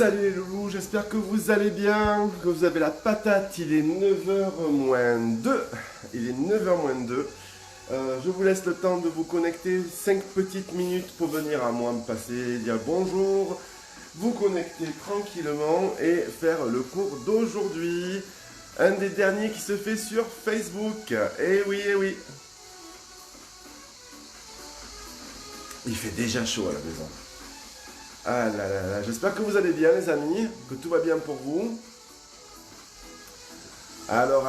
Salut les loulous, j'espère que vous allez bien, que vous avez la patate. Il est 9h moins 2. Il est 9h moins 2. Je vous laisse le temps de vous connecter 5 petites minutes pour venir à moi me passer, dire bonjour, vous connecter tranquillement et faire le cours d'aujourd'hui. Un des derniers qui se fait sur Facebook. Eh oui, eh oui. Il fait déjà chaud à la maison. Ah là là là, j'espère que vous allez bien les amis, que tout va bien pour vous. Alors,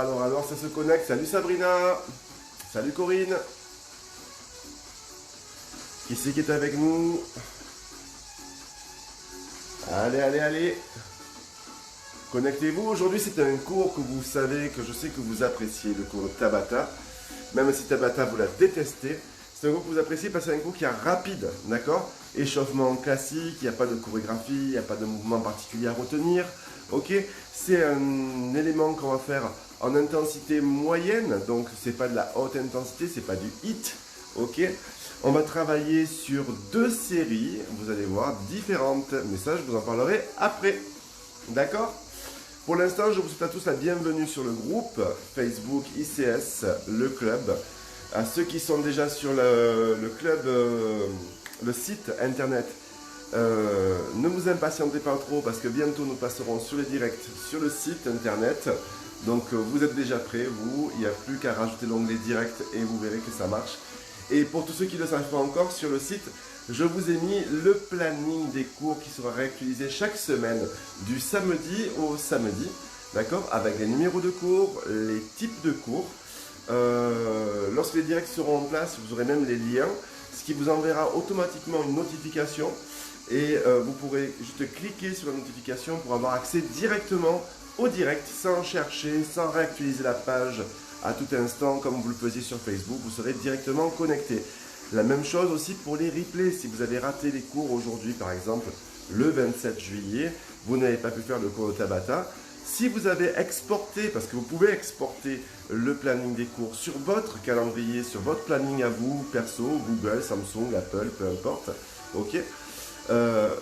ça se connecte. Salut Sabrina. Salut Corinne. Qui c'est qui est avec nous? Allez. Connectez-vous. Aujourd'hui, c'est un cours que vous savez, que je sais que vous appréciez, le cours de Tabata. Même si Tabata, vous la détestez. C'est un cours que vous appréciez parce que c'est un cours qui est rapide, d'accord? Échauffement classique, il n'y a pas de chorégraphie, il n'y a pas de mouvement particulier à retenir. Ok? C'est un élément qu'on va faire en intensité moyenne, donc c'est pas de la haute intensité, c'est pas du hit. Ok? On va travailler sur 2 séries, vous allez voir, différentes, mais ça je vous en parlerai après. D'accord? Pour l'instant, je vous souhaite à tous la bienvenue sur le groupe Facebook ICS, le club. À ceux qui sont déjà sur le club, le site internet, ne vous impatientez pas trop parce que bientôt nous passerons sur les directs sur le site internet. Donc vous êtes déjà prêts, il n'y a plus qu'à rajouter l'onglet direct et vous verrez que ça marche. Et pour tous ceux qui ne le savent pas encore, sur le site, je vous ai mis le planning des cours qui sera réactualisé chaque semaine du samedi au samedi, d'accord, avec les numéros de cours, les types de cours. Lorsque les directs seront en place, vous aurez même les liens, ce qui vous enverra automatiquement une notification et vous pourrez juste cliquer sur la notification pour avoir accès directement au direct sans chercher, sans réactualiser la page à tout instant comme vous le faisiez sur Facebook, vous serez directement connecté. La même chose aussi pour les replays, si vous avez raté les cours aujourd'hui par exemple le 27 juillet, vous n'avez pas pu faire le cours de Tabata. Si vous avez exporté, parce que vous pouvez exporter le planning des cours sur votre calendrier, sur votre planning à vous, perso, Google, Samsung, Apple, peu importe, ok,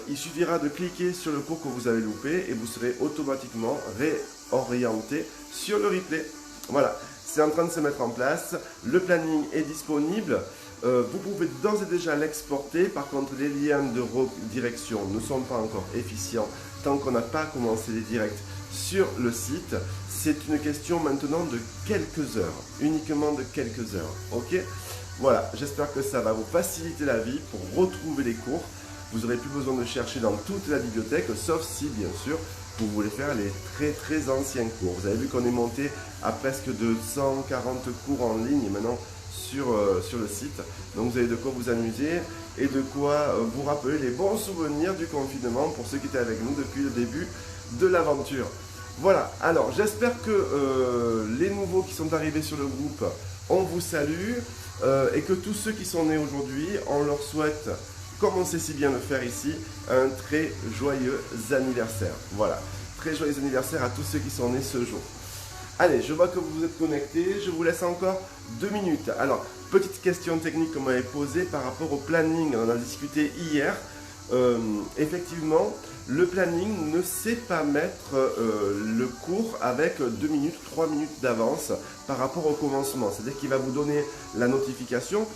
il suffira de cliquer sur le cours que vous avez loupé et vous serez automatiquement réorienté sur le replay. Voilà, c'est en train de se mettre en place, le planning est disponible. Vous pouvez d'ores et déjà l'exporter, par contre les liens de redirection ne sont pas encore efficients tant qu'on n'a pas commencé les directs sur le site. C'est une question maintenant de quelques heures, uniquement de quelques heures, ok? Voilà, j'espère que ça va vous faciliter la vie pour retrouver les cours. Vous n'aurez plus besoin de chercher dans toute la bibliothèque, sauf si bien sûr vous voulez faire les très anciens cours. Vous avez vu qu'on est monté à presque 240 cours en ligne maintenant sur le site. Donc vous avez de quoi vous amuser et de quoi vous rappeler les bons souvenirs du confinement pour ceux qui étaient avec nous depuis le début de l'aventure. Voilà, alors j'espère que les nouveaux qui sont arrivés sur le groupe, on vous salue et que tous ceux qui sont nés aujourd'hui, on leur souhaite, comme on sait si bien le faire ici, un très joyeux anniversaire. Voilà, très joyeux anniversaire à tous ceux qui sont nés ce jour. Allez, je vois que vous vous êtes connectés, je vous laisse encore 2 minutes. Alors, petite question technique qu'on m'avait posée par rapport au planning, on en a discuté hier. Effectivement, le planning ne sait pas mettre le cours avec 2 minutes, 3 minutes d'avance par rapport au commencement. C'est-à-dire qu'il va vous donner la notification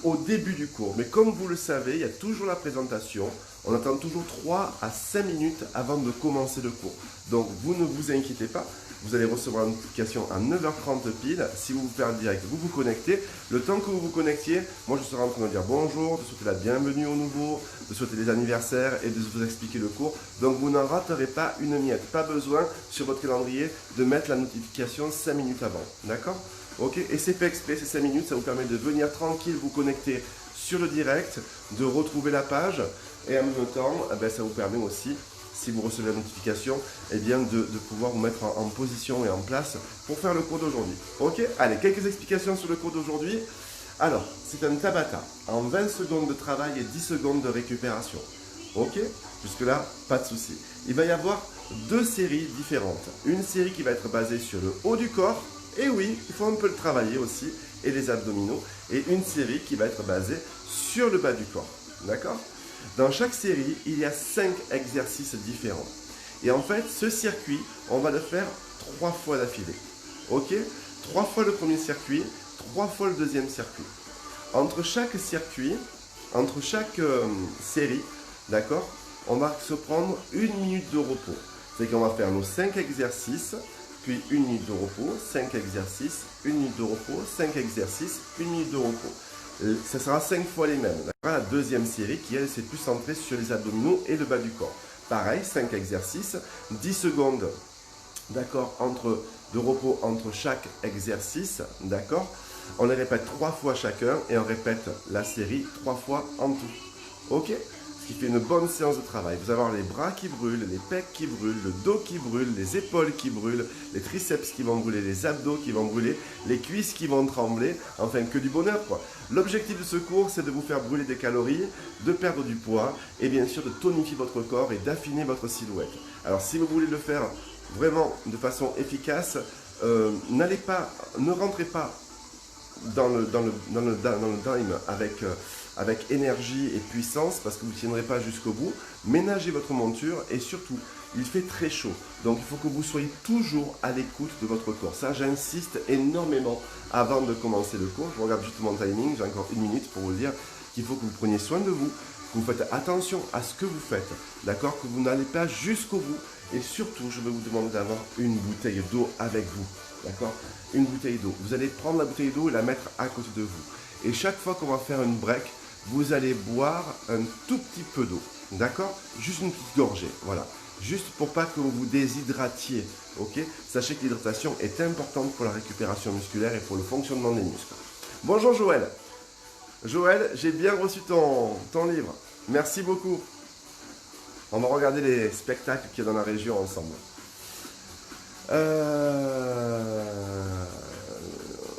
au début du cours. Mais comme vous le savez, il y a toujours la présentation. On attend toujours 3 à 5 minutes avant de commencer le cours. Donc, vous ne vous inquiétez pas. Vous allez recevoir une notification à 9h30 pile. Si vous vous faites un direct, vous vous connectez. Le temps que vous vous connectiez, moi je serai en train de dire bonjour, de souhaiter la bienvenue aux nouveaux, de souhaiter les anniversaires et de vous expliquer le cours. Donc vous n'en raterez pas une miette. Pas besoin sur votre calendrier de mettre la notification 5 minutes avant. D'accord? Ok? Et c'est fait exprès, ces 5 minutes, ça vous permet de venir tranquille vous connecter sur le direct, de retrouver la page et en même temps, ça vous permet aussi, si vous recevez la notification, eh bien de pouvoir vous mettre en position et en place pour faire le cours d'aujourd'hui. Ok? Allez, quelques explications sur le cours d'aujourd'hui. Alors, c'est un Tabata en 20 secondes de travail et 10 secondes de récupération. Ok? Jusque-là, pas de souci. Il va y avoir 2 séries différentes. Une série qui va être basée sur le haut du corps, et oui, il faut un peu le travailler aussi, et les abdominaux. Et une série qui va être basée sur le bas du corps. D'accord? Dans chaque série, il y a 5 exercices différents. Et en fait, ce circuit, on va le faire 3 fois d'affilée. Ok? 3 fois le premier circuit, 3 fois le deuxième circuit. Entre chaque circuit, entre chaque série, d'accord, on va se prendre 1 minute de repos. C'est qu'on va faire nos 5 exercices, puis 1 minute de repos, 5 exercices, 1 minute de repos, 5 exercices, 1 minute de repos. Ce sera 5 fois les mêmes. La deuxième série qui, elle, c'est plus centrée sur les abdominaux et le bas du corps. Pareil, 5 exercices, 10 secondes, d'accord, de repos entre chaque exercice, d'accord. On les répète 3 fois chacun et on répète la série 3 fois en tout. Ok? Ce qui fait une bonne séance de travail. Vous allez avoir les bras qui brûlent, les pecs qui brûlent, le dos qui brûle, les épaules qui brûlent, les triceps qui vont brûler, les abdos qui vont brûler, les cuisses qui vont trembler. Enfin, que du bonheur, quoi. L'objectif de ce cours, c'est de vous faire brûler des calories, de perdre du poids et bien sûr de tonifier votre corps et d'affiner votre silhouette. Alors, si vous voulez le faire vraiment de façon efficace, ne rentrez pas dans le time avec énergie et puissance parce que vous ne tiendrez pas jusqu'au bout. Ménagez votre monture et surtout, il fait très chaud. Donc il faut que vous soyez toujours à l'écoute de votre corps. Ça, j'insiste énormément avant de commencer le cours. Je regarde juste mon timing, j'ai encore 1 minute pour vous dire qu'il faut que vous preniez soin de vous, que vous faites attention à ce que vous faites, d'accord, que vous n'allez pas jusqu'au bout. Et surtout, je vais vous demander d'avoir une bouteille d'eau avec vous, d'accord, une bouteille d'eau. Vous allez prendre la bouteille d'eau et la mettre à côté de vous. Et chaque fois qu'on va faire une break, vous allez boire un tout petit peu d'eau, d'accord, juste une petite gorgée, voilà. Juste pour pas que vous vous déshydratiez, ok. Sachez que l'hydratation est importante pour la récupération musculaire et pour le fonctionnement des muscles. Bonjour Joël. Joël, j'ai bien reçu ton livre. Merci beaucoup. On va regarder les spectacles qu'il y a dans la région ensemble.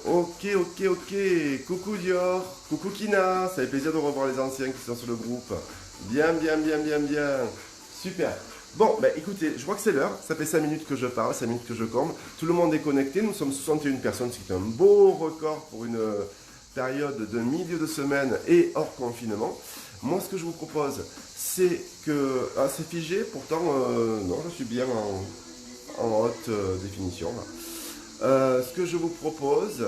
Ok. Coucou Dior, coucou Kina. Ça fait plaisir de revoir les anciens qui sont sur le groupe. Bien. Super. Bon, écoutez, je crois que c'est l'heure. Ça fait 5 minutes que je parle, 5 minutes que je comble. Tout le monde est connecté. Nous sommes 61 personnes, ce qui est un beau record pour une période de milieu de semaine et hors confinement. Moi, ce que je vous propose, c'est que... Ah, c'est figé, pourtant, non, je suis bien en haute définition. Ce que je vous propose,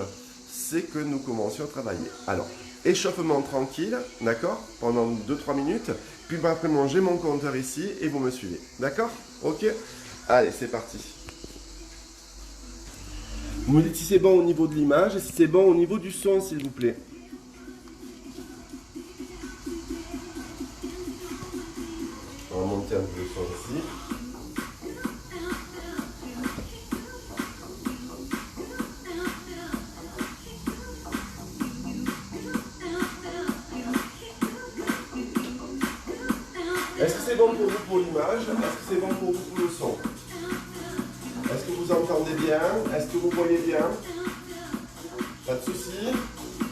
c'est que nous commencions à travailler. Alors, échauffement tranquille, d'accord, pendant 2-3 minutes. Puis après, j'ai mon compteur ici et vous me suivez. D'accord? Ok? Allez, c'est parti. Vous me dites si c'est bon au niveau de l'image et si c'est bon au niveau du son, s'il vous plaît. On va monter un peu le son ici. Est-ce que c'est bon pour vous pour l'image? Est-ce que c'est bon pour vous pour le son? Est-ce que vous entendez bien? Est-ce que vous voyez bien? Pas de souci.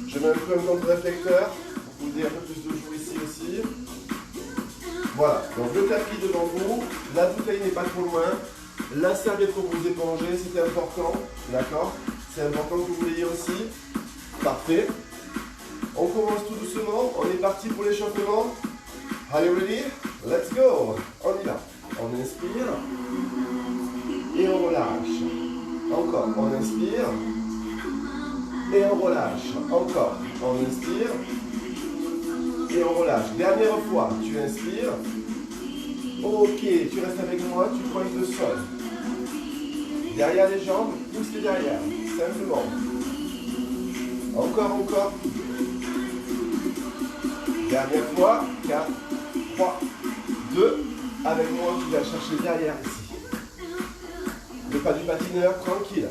Je mets un peu un contre-réflecteur pour vous dire un peu plus de jour ici aussi. Voilà, donc le tapis devant vous, la bouteille n'est pas trop loin, la serviette pour vous éponger, c'est important, d'accord? C'est important que vous l'ayez aussi. Parfait. On commence tout doucement, on est parti pour l'échauffement. Are you ready? Let's go! On y va. On inspire et on relâche. Encore, on inspire et on relâche. Encore, on inspire et on relâche. Dernière fois, tu inspires. Ok, tu restes avec moi, tu pointes le sol. Derrière les jambes, pousse les derrière, simplement. Encore. Dernière fois, 4, 3, 2. Avec moi, tu vas chercher derrière ici. Le pas du patineur, tranquille.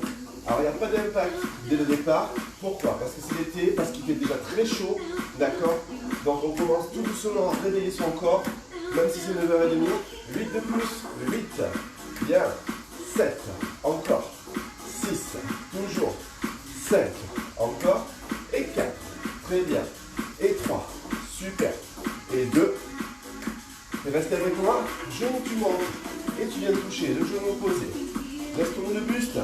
Alors, il n'y a pas d'impact dès le départ. Pourquoi? Parce que c'est l'été, parce qu'il fait déjà très chaud. D'accord? Donc, on commence tout doucement à réveiller son corps. Même si c'est 9h30. 8 de plus. 8. Bien. 7. Encore. 6. Toujours. 5. Encore. Et 4. Très bien. Et 3. Super. Et 2. Restez avec moi. Genou, tu montes. Et tu viens toucher le genou opposé. Laisse tourner le buste.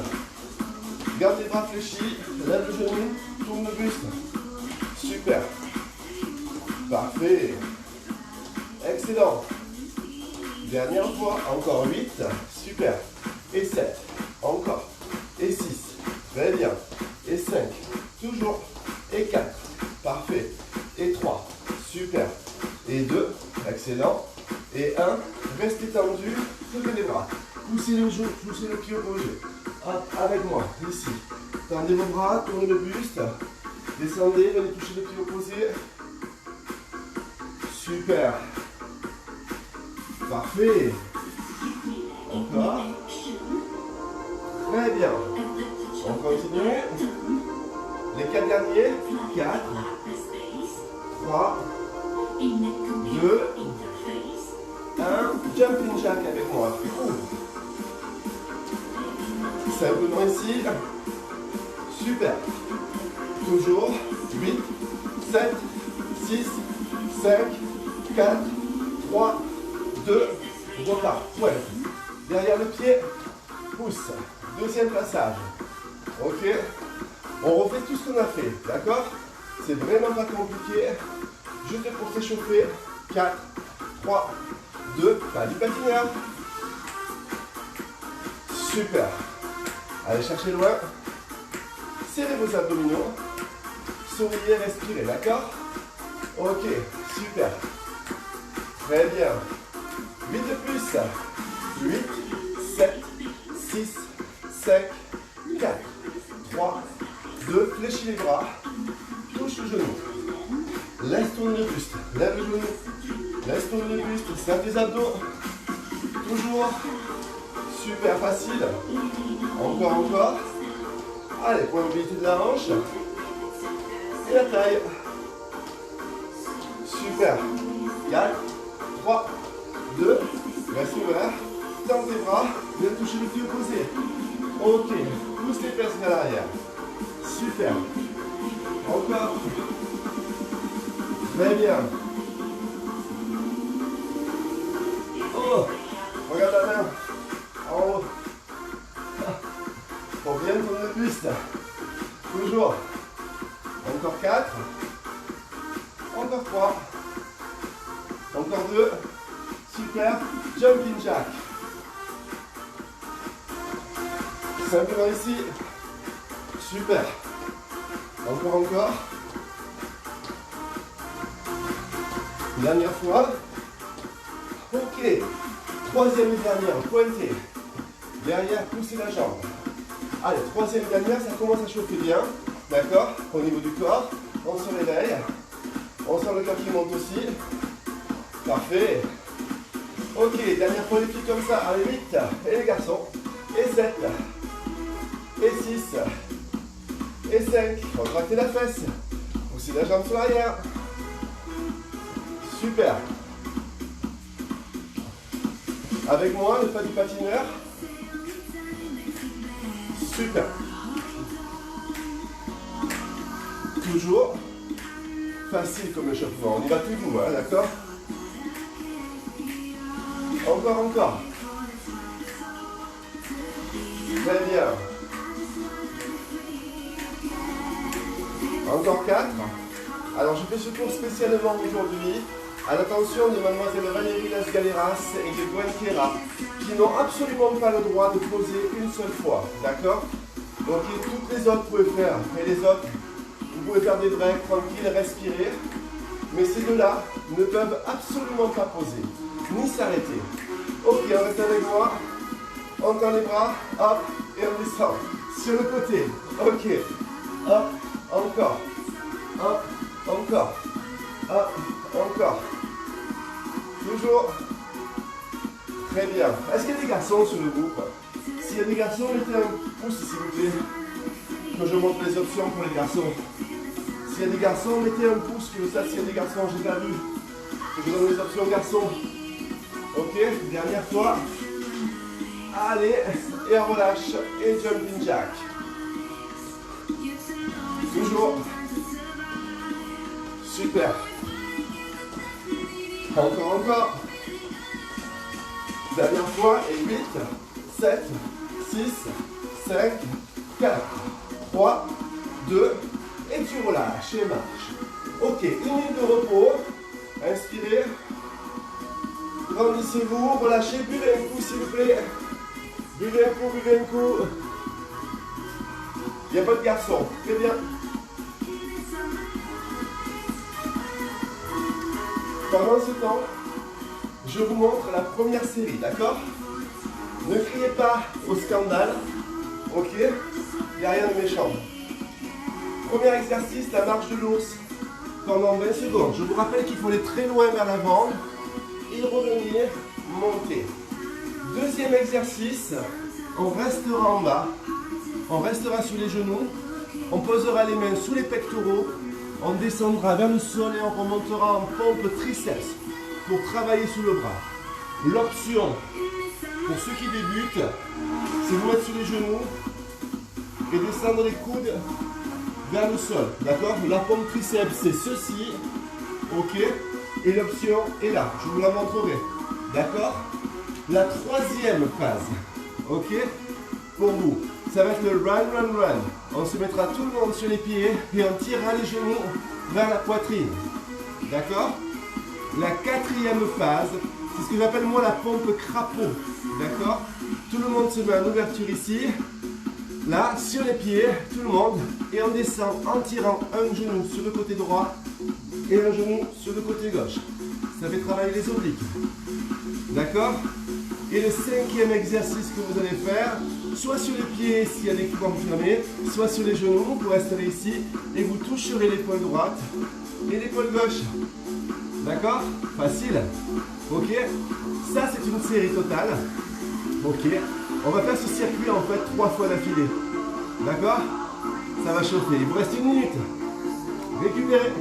Garde les bras fléchis. Lève le genou. Tourne le buste. Super. Parfait. Excellent. Dernière fois, encore 8, super. Et 7, encore. Et 6, très bien. Et 5, toujours. Et 4, parfait. Et 3, super. Et 2, excellent. Et 1, restez tendu, levez les bras. Poussez le genou, poussez le pied opposé. Hop, avec moi, ici. Tendez vos bras, tournez le buste. Descendez, venez toucher le pied opposé. Super. Parfait. Encore. Très bien. On continue. Les 4 derniers. 4, 3, 2, 1. Jumping jack avec moi. Simplement ici. Super. Toujours. 8, 7, 6, 5, 4, 3, 2, repart. Ouais. Derrière le pied, pousse. Deuxième passage. Ok. On refait tout ce qu'on a fait. D'accord? C'est vraiment pas compliqué. Juste pour s'échauffer. 4, 3, 2, pas du patinage. Super. Allez chercher loin. Serrez vos abdominaux. Souriez, respirez. D'accord? Ok. Super. Très bien. 8 de plus. 8, 7, 6, 5, 4, 3, 2. Fléchis les bras. Touche le genou. Laisse tourner le buste. Lève le genou. Laisse tourner le buste. Serre tes abdos. Toujours. Super facile. Encore, encore. Allez, point de mobilité de la hanche. Et la taille. Super. 4, 3, 2, reste ouvert. Tends tes bras. Viens toucher le pied opposé. Ok. Pousse les fesses vers l'arrière. Super. Encore. Très bien. Oh. Regarde la main. En haut. Pour bien tourner le buste. Toujours. Encore 4. Encore 3. Encore 2. Super. Jumping jack. Simplement ici. Super. Encore, encore. Dernière fois. Ok. Troisième et dernière. Pointez. Derrière, poussez la jambe. Allez, troisième et dernière, ça commence à chauffer bien. D'accord? Au niveau du corps. On se réveille. On sent le cœur qui monte aussi. Parfait. Ok, dernière fois les filles comme ça. Allez, 8. Et les garçons. Et 7. Et 6. Et 5. Contractez la fesse. Poussez la jambe sur l'arrière. Super. Avec moi, le pas du patineur. Super. Toujours facile comme échauffement. On y va tout doux, hein, d'accord? Encore, encore. Très bien. Encore 4. Alors je fais ce cours spécialement aujourd'hui à l'attention de mademoiselle Valérie Las Galeras et de Gwen Kera qui n'ont absolument pas le droit de poser une seule fois. D'accord? Donc toutes les autres vous pouvez faire. Et les autres, vous pouvez faire des breaks, tranquilles, respirer. Mais ces deux-là ne peuvent absolument pas poser, ni s'arrêter. Ok, on reste avec moi. On tend les bras, hop, et on descend. Sur le côté, ok. Hop, encore. Hop, encore. Hop, encore. Toujours. Très bien. Est-ce qu'il y a des garçons sur le groupe? S'il y a des garçons, mettez un pouce s'il vous plaît. Que je montre les options pour les garçons. S'il y a des garçons, mettez un pouce que ça, s'il y a des garçons, j'ai pas vu. Que je donne les options garçons. Ok, dernière fois. Allez, et on relâche. Et jumping jack. Toujours. Super. Encore, encore. Dernière fois. Et 8, 7, 6, 5, 4, 3, 2. Et tu relâches et marche. Ok, une minute de repos. Inspirez. Grandissez-vous, relâchez, buvez un coup s'il vous plaît. Buvez un coup, buvez un coup. Il n'y a pas de garçon, très bien. Pendant ce temps, je vous montre la première série, d'accord? Ne criez pas au scandale, ok? Il n'y a rien de méchant. Premier exercice, la marche de l'ours. Pendant 20 secondes. Je vous rappelle qu'il faut aller très loin vers l'avant et revenir, monter. Deuxième exercice, on restera en bas. On restera sur les genoux. On posera les mains sous les pectoraux. On descendra vers le sol et on remontera en pompe triceps pour travailler sous le bras. L'option pour ceux qui débutent, c'est vous mettre sur les genoux et descendre les coudes vers le sol. D'accord? La pompe triceps, c'est ceci. Ok? Et l'option est là. Je vous la montrerai. D'accord? La troisième phase. Ok? Pour vous, ça va être le run, run, run. On se mettra tout le monde sur les pieds et on tirera les genoux vers la poitrine. D'accord? La quatrième phase, c'est ce que j'appelle moi la pompe crapaud. D'accord? Tout le monde se met en ouverture ici. Là, sur les pieds, tout le monde. Et on descend en tirant un genou sur le côté droit et un genou sur le côté gauche. Ça fait travailler les obliques. D'accord? Et le cinquième exercice que vous allez faire, soit sur les pieds s'il y a l'équipement fermé, soit sur les genoux, vous resterez ici et vous toucherez l'épaule droite et l'épaule gauche. D'accord? Facile? Ok? Ça, c'est une série totale. Ok? On va faire ce circuit en fait 3 fois d'affilée. D'accord? Ça va chauffer. Il vous reste 1 minute. Récupérez.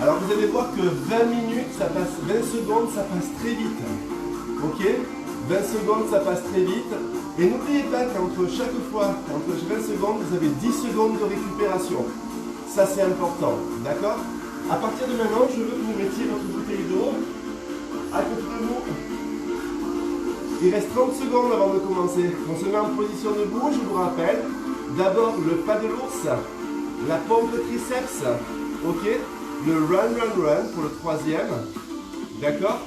Alors vous allez voir que 20 minutes, ça passe, 20 secondes, ça passe très vite. Ok? 20 secondes, ça passe très vite. Et n'oubliez pas qu'entre chaque fois, entre 20 secondes, vous avez 10 secondes de récupération. Ça, c'est important. D'accord? À partir de maintenant, je veux que vous mettiez votre bouteille d'eau à côté de vous. Il reste 30 secondes avant de commencer. On se met en position debout, je vous rappelle. D'abord, le pas de l'ours, la pompe triceps, ok? Le run, run, run pour le troisième. D'accord?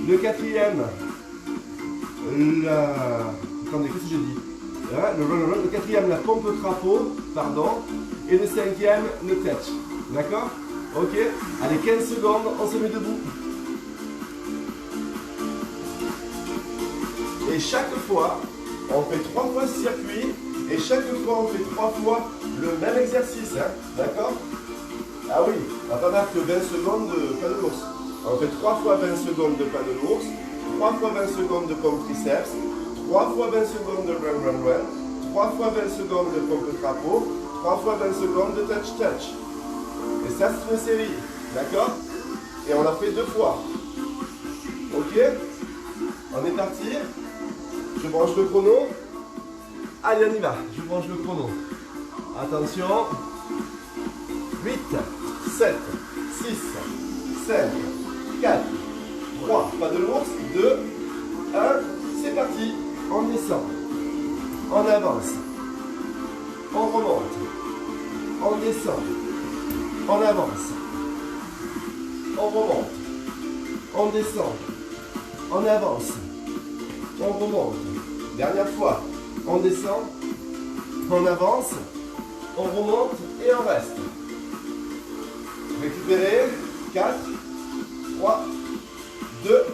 Le quatrième, attendez, qu'est-ce que j'ai dit? Le run, run, run. Le quatrième, la pompe crapaud, pardon. Et le cinquième, le touch. D'accord? Ok? Allez, 15 secondes, on se met debout. Et chaque fois, on fait 3 fois ce circuit. Et chaque fois, on fait 3 fois le même exercice. Hein? D'accord? Ah oui, on va pas faire que 20 secondes de pas de l'ours. On fait 3 fois 20 secondes de pas de l'ours, 3 fois 20 secondes de pompe triceps, 3 fois 20 secondes de run, run, run, 3 fois 20 secondes de pompe crapaud, 3 fois 20 secondes de touch, touch. Et ça, c'est une série. D'accord? Et on l'a fait 2 fois. Ok? On est parti. Je branche le chrono. Allez, on y va. Je branche le chrono. Attention. 8, 7, 6, 5, 4, 3, pas de l'ours, 2, 1, c'est parti. On descend. On avance. On remonte. On descend. On avance. On remonte. On descend. On avance. On remonte. Dernière fois. On descend. On avance. On remonte et on reste. Récupérez. 4, 3, 2,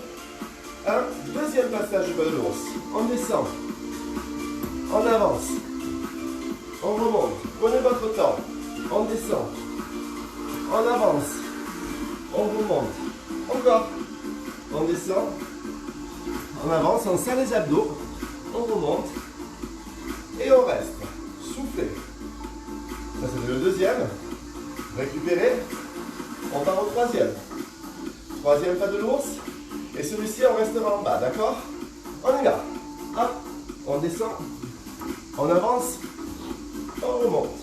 1. Deuxième passage du bas de l'ours. On descend. On avance. On remonte. Prenez votre temps. On descend. On avance. On remonte. Encore. On descend. On avance. On serre les abdos. On remonte. Et on reste. Soufflez. Ça, c'est le deuxième. Récupérez. On part au troisième. Troisième pas de l'ours. Et celui-ci, on restera en bas. D'accord? On y va. Hop. On descend. On avance. On remonte.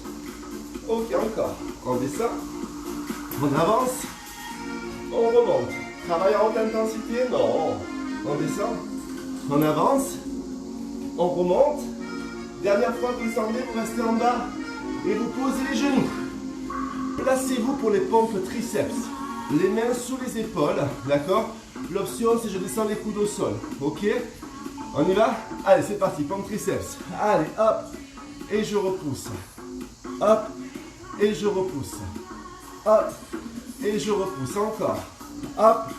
Ok, encore. On descend. On avance. On remonte. Travail à haute intensité? Non. On descend. On avance. On remonte. Dernière fois que vous descendez, vous restez en bas. Et vous posez les genoux. Placez-vous pour les pompes triceps. Les mains sous les épaules, d'accord? L'option, c'est je descends les coudes au sol, ok? On y va? Allez, c'est parti, pompe triceps. Allez, hop, et je repousse. Hop, et je repousse. Hop, et je repousse encore. Hop,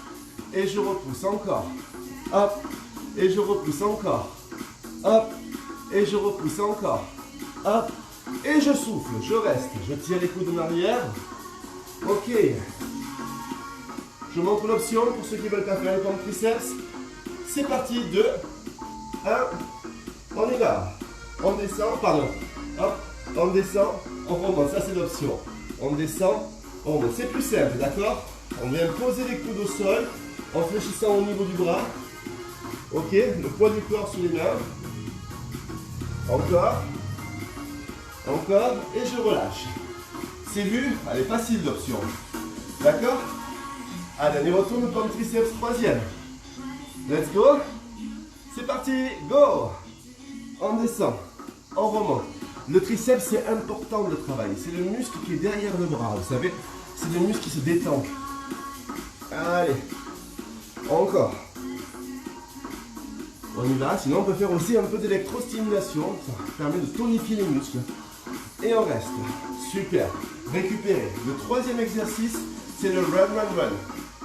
et je repousse encore. Hop, et je repousse encore. Hop, et je repousse encore. Hop, et je souffle, je reste. Je tire les coudes en arrière. Ok. Je montre l'option pour ceux qui veulent pas faire le pompe triceps. C'est parti, 2, 1, on y va. On descend, pardon. Hop, on descend, on remonte. Ça, c'est l'option. On descend, on remonte. C'est plus simple, d'accord? On vient poser les coudes au sol en fléchissant au niveau du bras. Ok, le poids du corps sur les mains. Encore. Encore. Et je relâche. C'est vu? Elle est facile l'option. D'accord? Allez, on retourne, pompe triceps, troisième. Let's go. C'est parti, go. On descend, on remonte. Le triceps, c'est important de le travailler. C'est le muscle qui est derrière le bras, vous savez. C'est le muscle qui se détend. Allez, encore. On y va, sinon on peut faire aussi un peu d'électrostimulation. Ça permet de tonifier les muscles. Et on reste. Super. Récupérez. Le troisième exercice, c'est le run, run, run.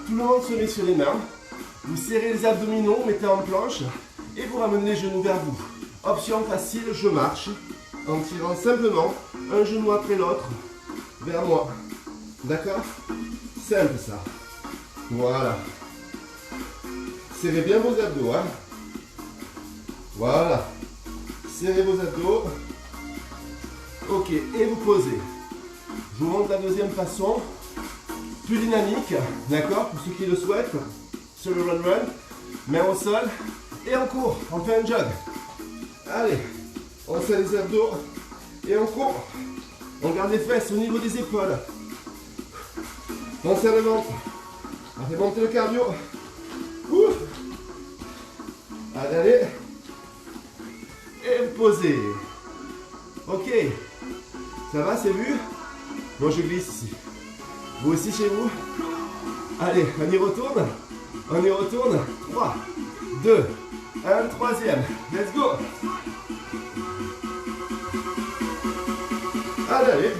Tout le monde se met sur les mains. Vous serrez les abdominaux, mettez en planche et vous ramenez les genoux vers vous. Option facile, je marche en tirant simplement un genou après l'autre vers moi. D'accord? Simple ça. Voilà. Serrez bien vos abdos. Hein? Voilà. Serrez vos abdos. Ok, et vous posez. Je vous montre la deuxième façon. Plus dynamique, d'accord, pour ceux qui le souhaitent, sur le run-run, main au sol, et on court, on fait un jog. Allez, on serre les abdos, et on court. On garde les fesses au niveau des épaules. On serre le ventre, on fait monter le cardio. Ouh. Allez, allez, et vous posez. Ok, ça va, c'est vu? Moi je glisse ici. Vous aussi chez vous? Allez, on y retourne. On y retourne. 3, 2, 1, troisième. Let's go. Allez, allez.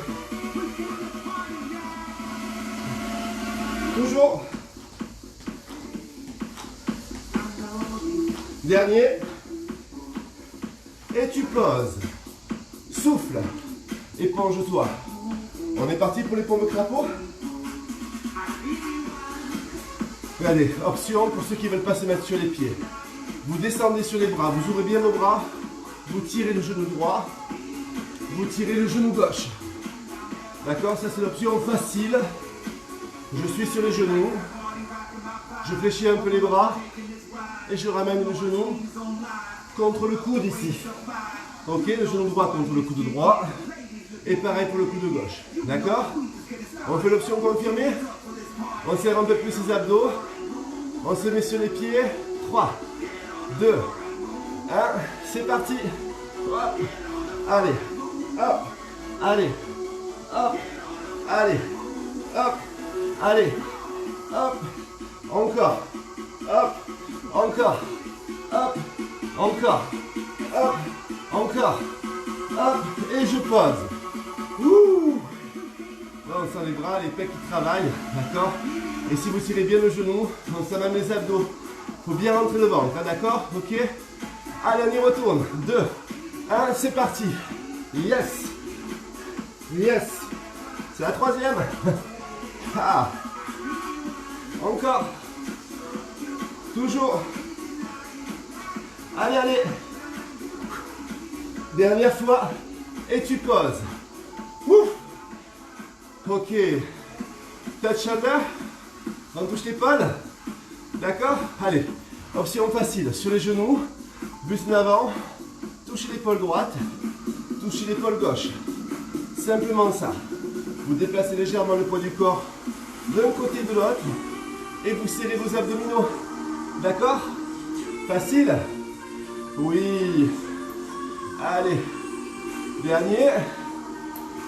Toujours. Dernier. Et tu poses. Souffle. Éponge-toi. On est parti pour les pompes crapaud? Regardez, option pour ceux qui ne veulent pas se mettre sur les pieds. Vous descendez sur les bras, vous ouvrez bien vos bras, vous tirez le genou droit, vous tirez le genou gauche. D'accord? Ça c'est l'option facile. Je suis sur les genoux, je fléchis un peu les bras et je ramène le genou contre le coude ici. Ok, le genou droit contre le coude droit. Et pareil pour le coude gauche. D'accord? On fait l'option confirmée. On serre un peu plus les abdos. On se met sur les pieds. 3, 2, 1. C'est parti. Hop. Allez. Hop. Allez. Hop. Allez. Hop. Allez. Hop. Encore. Hop. Encore. Hop. Encore. Hop. Encore. Hop. Et je pose. Ouh. Là, on sent les bras, les pecs qui travaillent, d'accord? Et si vous tirez bien le genou, on sent même les abdos. Il faut bien rentrer le ventre, hein, d'accord? Ok? Allez, on y retourne. 2, 1, c'est parti. Yes. Yes. C'est la troisième. Ah. Encore. Toujours. Allez, allez. Dernière fois. Et tu poses. Ouf. Ok. Touch shoulder. On touche l'épaule. D'accord? Allez. Option facile. Sur les genoux. Buste en avant. Touchez l'épaule droite. Touchez l'épaule gauche. Simplement ça. Vous déplacez légèrement le poids du corps d'un côté et de l'autre. Et vous serrez vos abdominaux. D'accord? Facile? Oui. Allez. Dernier.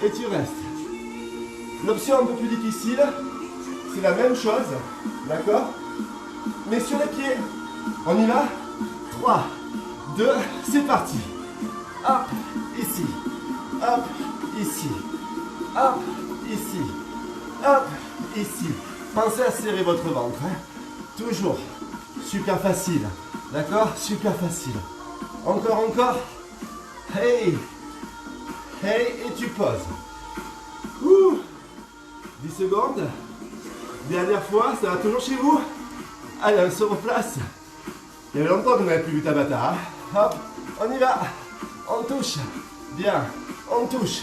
Et tu restes. L'option un peu plus difficile, c'est la même chose, d'accord? Mais sur les pieds. On y va? 3, 2, c'est parti. Hop, ici. Hop, ici. Hop, ici. Hop, ici. Pensez à serrer votre ventre. Hein. Toujours. Super facile. D'accord? Super facile. Encore, encore. Hey. Hey, et tu poses. Ouh. 10 secondes. Dernière fois, ça va toujours chez vous? Allez, on se replace. Il y avait longtemps qu'on n'avait plus vu Tabata. Hein. Hop, on y va. On touche. Bien. On touche.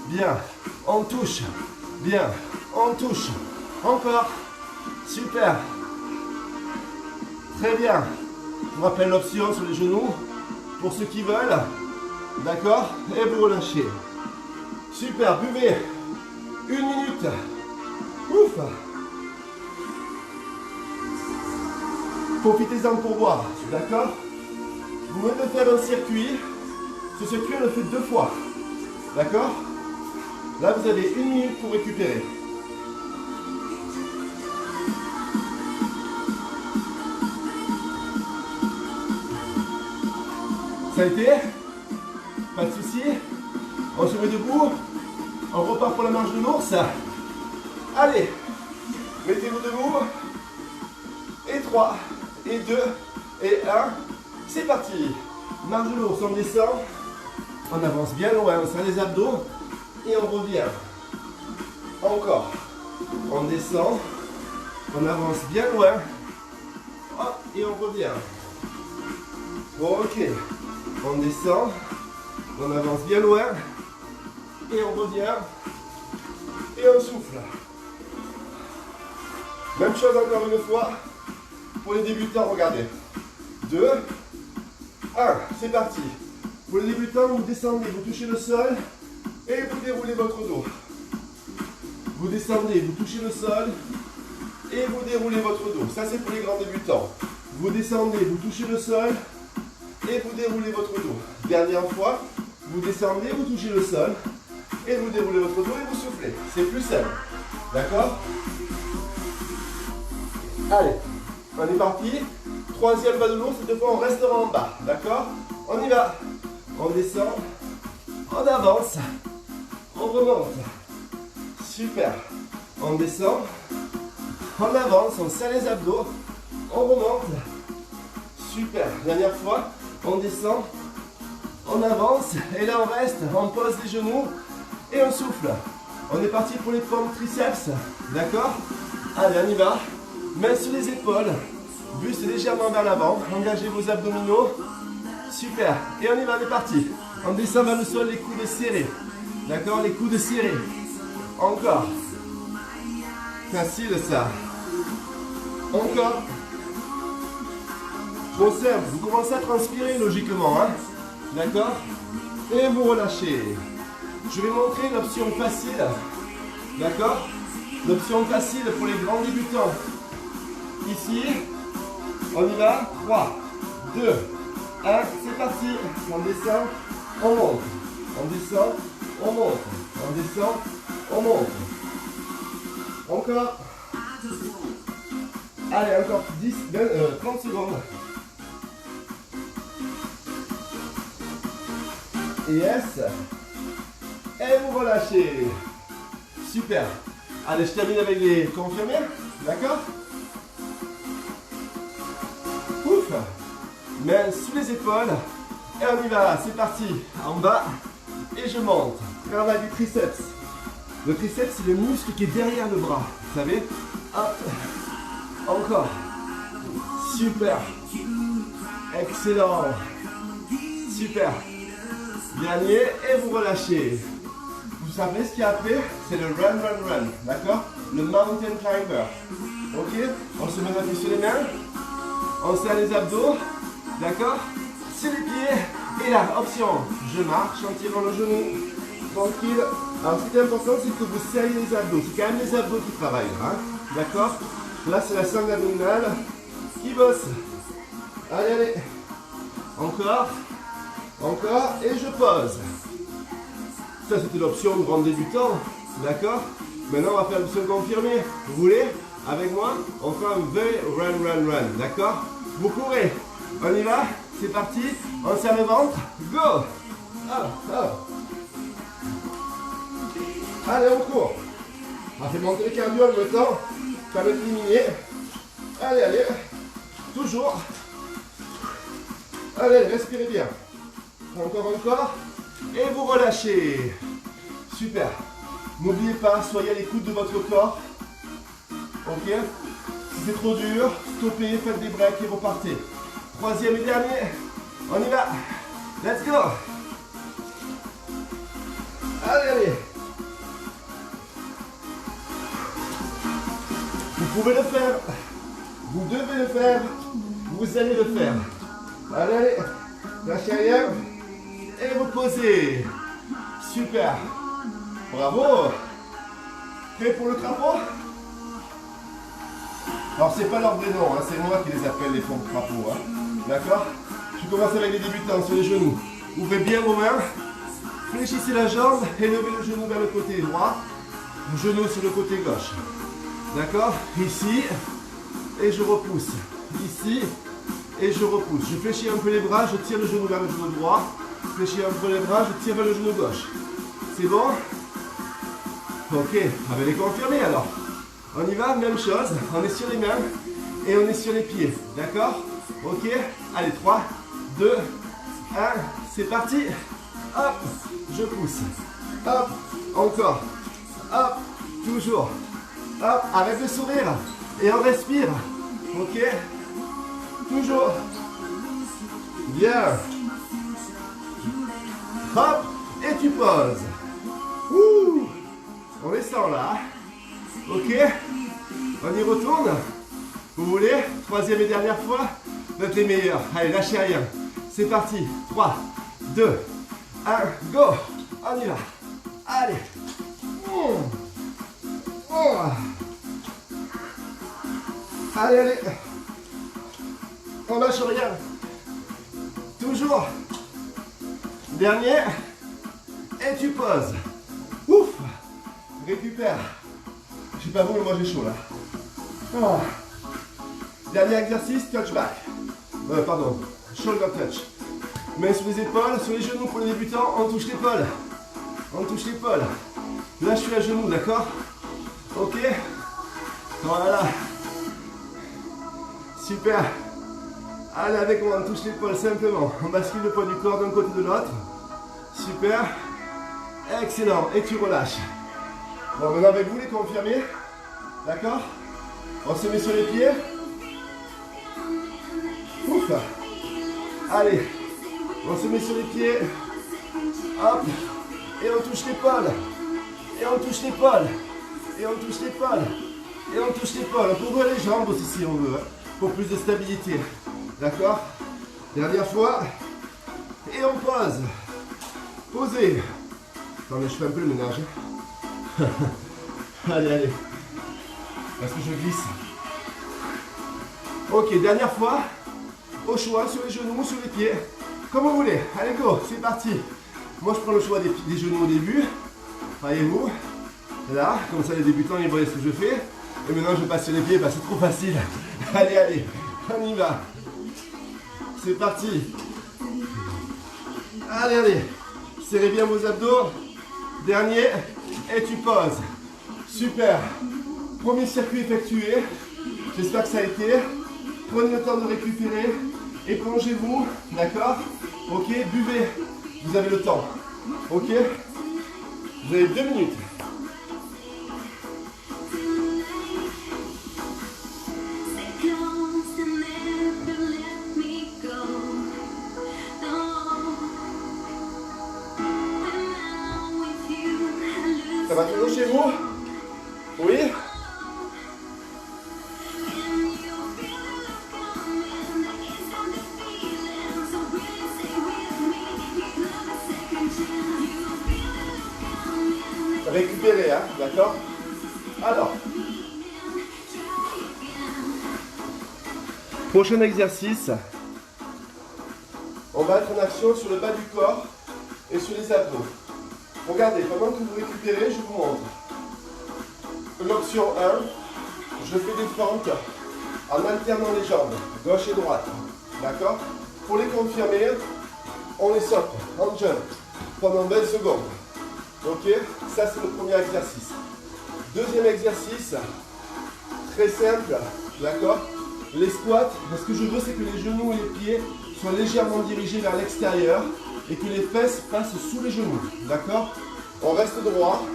Bien. On touche. Bien. On touche. Encore. Super. Très bien. Je vous rappelle l'option sur les genoux. Pour ceux qui veulent. D'accord? Et vous relâchez. Super. Buvez. 1 minute. Ouf. Profitez-en pour boire. D'accord? Vous venez de faire un circuit. Ce circuit, on le fait 2 fois. D'accord? Là, vous avez 1 minute pour récupérer. Ça a été? Pas de souci. On se met debout. On repart pour la marche de l'ours. Allez. Mettez-vous debout. Et 3, et 2, et 1. C'est parti. Marche de l'ours, on descend. On avance bien loin, on serre les abdos. Et on revient. Encore. On descend. On avance bien loin. Hop, et on revient. Ok. On descend. On avance bien loin. Et on revient. Et on souffle. Même chose encore une fois. Pour les débutants, regardez. 2, 1. C'est parti. Pour les débutants, vous descendez, vous touchez le sol. Et vous déroulez votre dos. Vous descendez, vous touchez le sol. Et vous déroulez votre dos. Ça, c'est pour les grands débutants. Vous descendez, vous touchez le sol. Et vous déroulez votre dos. Dernière fois, vous descendez, vous touchez le sol. Et vous déroulez votre dos et vous soufflez. C'est plus simple. D'accord? Allez, on est parti. 3e bas de l'ours, cette fois on restera en bas. D'accord? On y va. On descend. On avance. On remonte. Super. On descend. On avance. On serre les abdos. On remonte. Super. Dernière fois. On descend. On avance. Et là on reste. On pose les genoux. Et on souffle. On est parti pour les pompes triceps. D'accord? Allez, on y va. Mains sur les épaules. Buste légèrement vers l'avant. Engagez vos abdominaux. Super. Et on y va, on est parti. On descend vers le sol, les coudes serrés. D'accord? Les coudes serrés. Encore. Facile ça. Encore. Bon, simple. Vous commencez à transpirer logiquement. Hein? D'accord? Et vous relâchez. Je vais montrer l'option facile. D'accord? L'option facile pour les grands débutants. Ici. On y va. 3, 2, 1. C'est parti. On descend. On monte. On descend. On monte. On descend. On monte. Encore. Allez, encore 10, 30 secondes. Yes. Et vous relâchez. Super. Allez, je termine avec les confirmés. D'accord? Ouf. Mains sous les épaules. Et on y va. C'est parti. En bas. Et je monte. Travail du triceps. Le triceps, c'est le muscle qui est derrière le bras. Vous savez? Hop. Encore. Super. Excellent. Super. Dernier. Et vous relâchez. Vous savez ce qu'il y a après? C'est le run, run, run. D'accord? Le mountain climber. Ok? On se met la main sur les mains. On serre les abdos. D'accord? Sur les pieds. Et là, option. Je marche en tirant le genou. Tranquille. Alors, ce qui est important, c'est que vous serrez les abdos. C'est quand même les abdos qui travaillent. Hein? D'accord? Là, c'est la sangle abdominale qui bosse. Allez, allez. Encore. Encore. Et je pose. Ça, c'était l'option grand débutant. D'accord? Maintenant, on va faire le sol confirmé. Vous voulez? Avec moi, on fait un V-run. D'accord? Vous courez. On y va? C'est parti. On serre le ventre. Go! Allez, on court. On fait monter le cardio en même temps. Ça va être éliminé. Allez. Toujours. Allez, respirez bien. Encore. Et vous relâchez. Super. N'oubliez pas, soyez à l'écoute de votre corps. Ok? Si c'est trop dur, stoppez, faites des breaks et repartez. Troisième et dernier. On y va. Let's go. Allez. Vous pouvez le faire. Vous devez le faire. Vous allez le faire. Allez. Lâchez rien. Et vous posez. Super. Bravo. Prêt pour le crapaud? Alors c'est pas leur vrai nom, hein, c'est moi qui les appelle les fonds de crapaud. Hein. D'accord? Je commence avec les débutants sur les genoux. Ouvrez bien vos mains. Fléchissez la jambe et levez le genou vers le côté droit. Le genou sur le côté gauche. D'accord? Ici. Et je repousse. Ici. Et je repousse. Je fléchis un peu les bras, je tire le genou vers le genou droit. Fléchis un peu les bras, je tire vers le genou gauche. C'est bon? Ok, avec les confirmés alors. On y va, même chose. On est sur les mains et on est sur les pieds. D'accord? Ok? Allez, 3, 2, 1. C'est parti. Hop, je pousse. Hop, encore. Hop, toujours. Hop, arrête de sourire. Et on respire. Ok? Toujours. Bien. Hop, et tu poses. Ouh. On descend là. Ok? On y retourne. Vous voulez? Troisième et dernière fois. Vous êtes les meilleurs. Allez, lâchez rien. C'est parti. 3, 2, 1, go. On y va. Allez. Allez. On lâche rien. Toujours. Dernier. Et tu poses. Ouf. Récupère. Je sais pas vous, mais moi j'ai chaud là. Dernier exercice, touch back. Pardon, shoulder touch. Main sur les épaules, sur les genoux pour les débutants, on touche l'épaule. On touche l'épaule. Là je suis à genoux, d'accord? Ok? Voilà. Super. Allez avec moi, on touche l'épaule simplement. On bascule le poids du corps d'un côté de l'autre. Super. Excellent. Et tu relâches. Bon, maintenant avec vous les confirmés. D'accord? On se met sur les pieds. Ouf. Allez. On se met sur les pieds. Hop. Et on touche l'épaule. Et on touche l'épaule. Et on touche l'épaule. Et on touche l'épaule. On peut ouvrir les jambes aussi si on veut. Hein, pour plus de stabilité. D'accord? Dernière fois. Et on pose. Posez. Attendez, je fais un peu le ménage. Allez. Parce que je glisse. Ok, dernière fois. Au choix, sur les genoux ou sur les pieds. Comme vous voulez. Allez, go, c'est parti. Moi, je prends le choix des genoux au début. Voyez-vous. Là, comme ça, les débutants, ils voient ce que je fais. Et maintenant, je passe sur les pieds. Bah, c'est trop facile. Allez. On y va. C'est parti. Allez. Serrez bien vos abdos. Dernier. Et tu poses. Super. Premier circuit effectué. J'espère que ça a été. Prenez le temps de récupérer. Et plongez-vous. D'accord? Ok, buvez. Vous avez le temps. Ok? Vous avez 2 minutes. Ça va toujours chez vous? Oui? Récupérez, hein, d'accord? Alors, prochain exercice, on va être en action sur le bas du corps et sur les abdos. Regardez, pendant que vous récupérez, je vous montre. l'option 1, je fais des fentes en alternant les jambes, gauche et droite. D'accord? Pour les confirmer, on les saute en jump pendant 20 secondes. Ok? Ça, c'est le premier exercice. Deuxième exercice, très simple. D'accord? Les squats, ce que je veux, c'est que les genoux et les pieds soient légèrement dirigés vers l'extérieur et que les fesses passent sous les genoux. D'accord? On reste droit.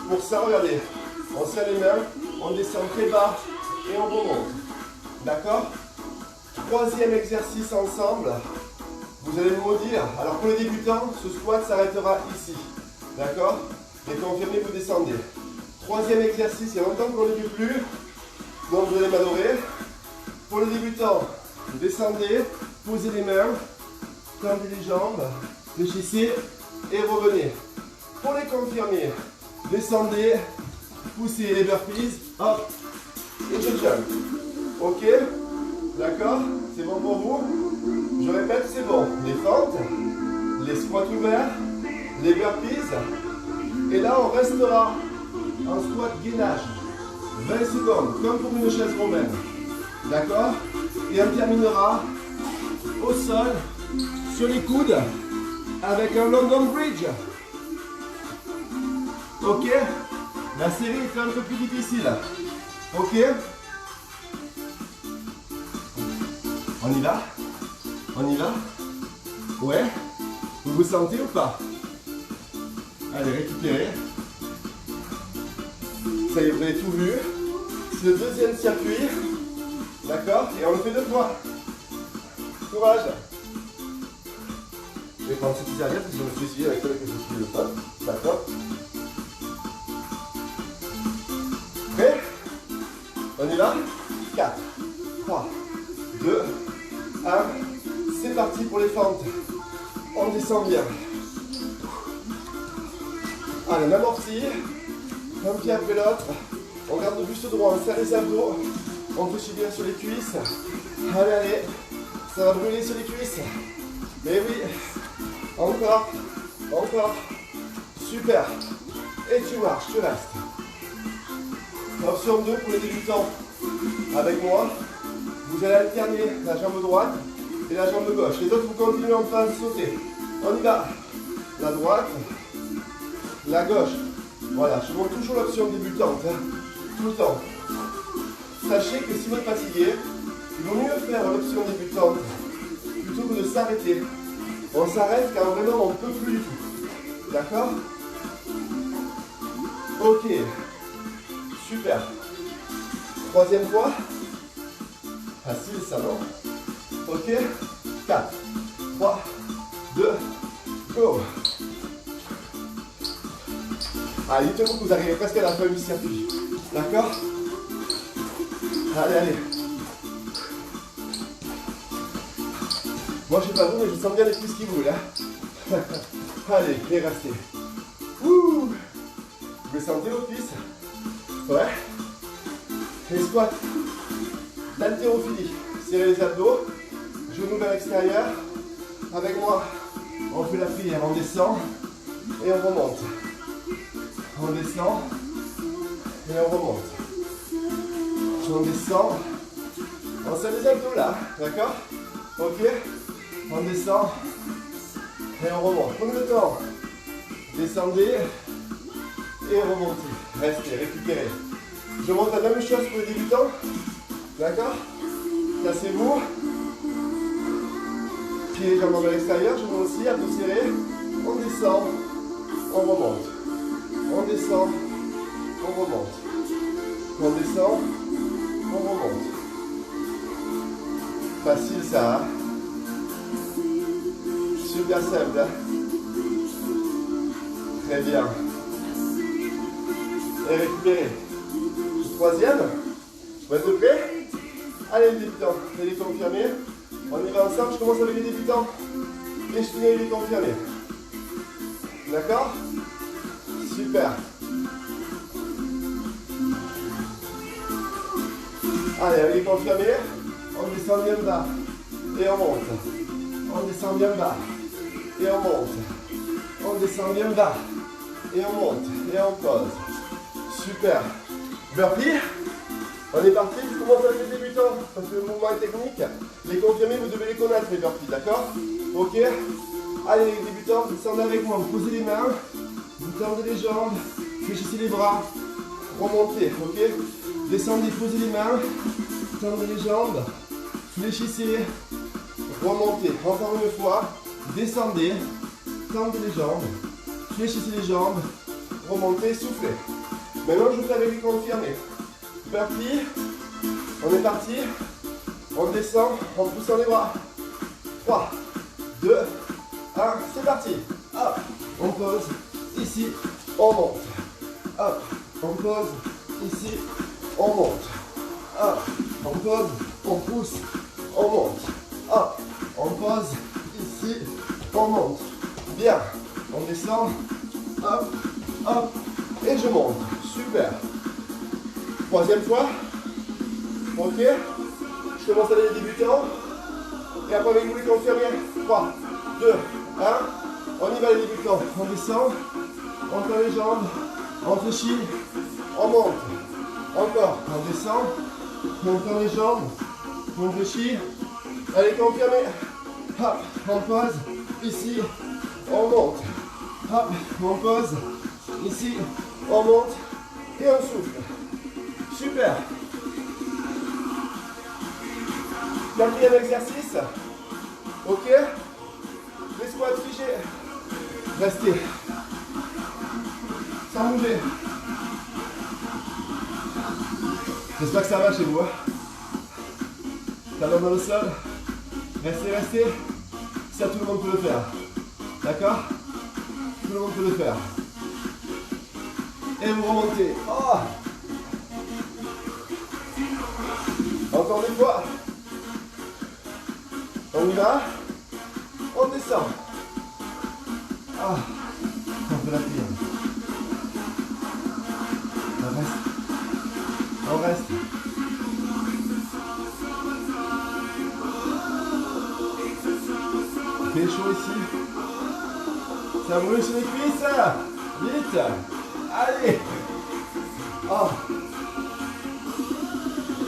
Pour ça, regardez, on serre les mains, on descend très bas et on remonte. D'accord? Troisième exercice ensemble. Vous allez me dire, alors pour les débutants, ce squat s'arrêtera ici. D'accord? Les confirmés, vous descendez. Troisième exercice, il y a longtemps qu'on ne le fait plus. Donc vous allez m'adorer. Pour les débutants, vous descendez, posez les mains, tendez les jambes, fléchissez et revenez. Pour les confirmés, descendez, poussez les burpees, hop, et je jump. Ok? D'accord? C'est bon pour vous? Je répète, c'est bon. Les fentes, les squats ouverts, les burpees. Et là, on restera en squat gainage. 20 secondes, comme pour une chaise romaine. D'accord? Et on terminera au sol, sur les coudes, avec un London Bridge. Ok? La série est un peu plus difficile. Ok? On y va? On y va? Ouais? Vous vous sentez ou pas? Allez, récupérez. Ça y est, vous avez tout vu. C'est le deuxième circuit. D'accord? Et on le fait deux fois. Courage. Je vais prendre cette serviette parce que je me suis essuyé avec celle que je suis le top. D'accord? Prêt? On y va? 4, 3, 2, 1. C'est parti pour les fentes. On descend bien. Allez, on amortit. Un pied après l'autre. On garde le buste droit, on serre les abdos. On fléchit bien sur les cuisses. Allez, allez. Ça va brûler sur les cuisses. Mais oui. Encore. Encore. Super. Et tu marches, tu restes. Option 2 pour les débutants. Avec moi, vous allez alterner la jambe droite et la jambe gauche. Les autres, vous continuez en train de sauter. On y va. La droite, la gauche. Voilà, je vous montre toujours l'option débutante. Hein, tout le temps. Sachez que si vous êtes fatigué, il vaut mieux faire l'option débutante plutôt que de s'arrêter. On s'arrête quand vraiment on ne peut plus du tout. D'accord? Ok. Super. Troisième fois. Facile ça, non? Ok. 4, 3, 2, go. Allez, dites-vous que vous arrivez presque à la fin du circuit. D'accord? Allez, allez. Moi, je ne sais pas vous, mais je sens bien les cuisses qui bougent. Hein. Allez, et restez. Ouh. Vous les sentez vos cuisses? Ouais. Les squats. L'haltérophilie. Serrez les abdos. Genoux vers l'extérieur. Avec moi, on fait la prière. On descend et on remonte. On descend et on remonte. On descend. On serre les abdos là. D'accord? Ok? On descend et on remonte. Prenez le temps. Descendez et remontez. Restez, récupérez. Je montre la même chose pour les débutants. D'accord? Placez-vous. Pieds et jambes vers l'extérieur. Genoux aussi, abdos serrés. On descend. On remonte. On descend. On remonte. On descend. On remonte. Facile ça. Hein? Super simple. Hein? Très bien. Et récupérez. Troisième. Vous êtes prêts? Allez les débutants, et les confirmés. On y va ensemble. Je commence avec les débutants. Et je finis avec les confirmés. D'accord? Super. Allez, avec les confirmés, on descend bien bas. Et on monte. On descend bien bas. Et on monte. On descend bien bas. Et on monte. Et on pose. Super. Burpee. On est parti, je commence avec les débutants, parce que le mouvement est technique. Les confirmés, vous devez les connaître, les burpees, d'accord? Ok. Allez, les débutants, vous descendez avec moi, vous posez les mains, vous tendez les jambes, fléchissez les bras, remontez, ok? Descendez, posez les mains, tendez les jambes, fléchissez, remontez. Encore une fois, descendez, tendez les jambes, fléchissez les jambes, remontez, soufflez. Maintenant, je vous fais avec les confirmés. Burpee, on est parti, on descend en poussant les bras. 3, 2, 1, c'est parti. Hop, on pose, ici, on monte. Hop, on pose, ici, on monte. Hop, on pose, on pousse, on monte. Hop, on pose, ici, on monte. Bien, on descend, hop, hop, et je monte. Super. Troisième fois. Ok. Je commence avec les débutants. Et après avec vous les confirmés. 3, 2, 1. On y va les débutants. On descend. On tend les jambes. On fléchit. On monte. Encore. On descend. On tend les jambes. On fléchit. Allez, confirmés. Hop. On pose. Ici. On monte. Hop. On pose. Ici. On monte. Et on souffle. Super. Quatrième exercice. Ok. Les squats figés. Restez. Sans bouger. J'espère que ça va chez vous. Talon dans le sol. Restez, restez. Ça, tout le monde peut le faire. D'accord? Tout le monde peut le faire. Et vous remontez. Oh! Encore une fois. On y va. On descend. Ah, on fait la pire. On reste. On reste. Il fait chaud ici. Ça brûle sur les cuisses. Vite. Allez. Oh.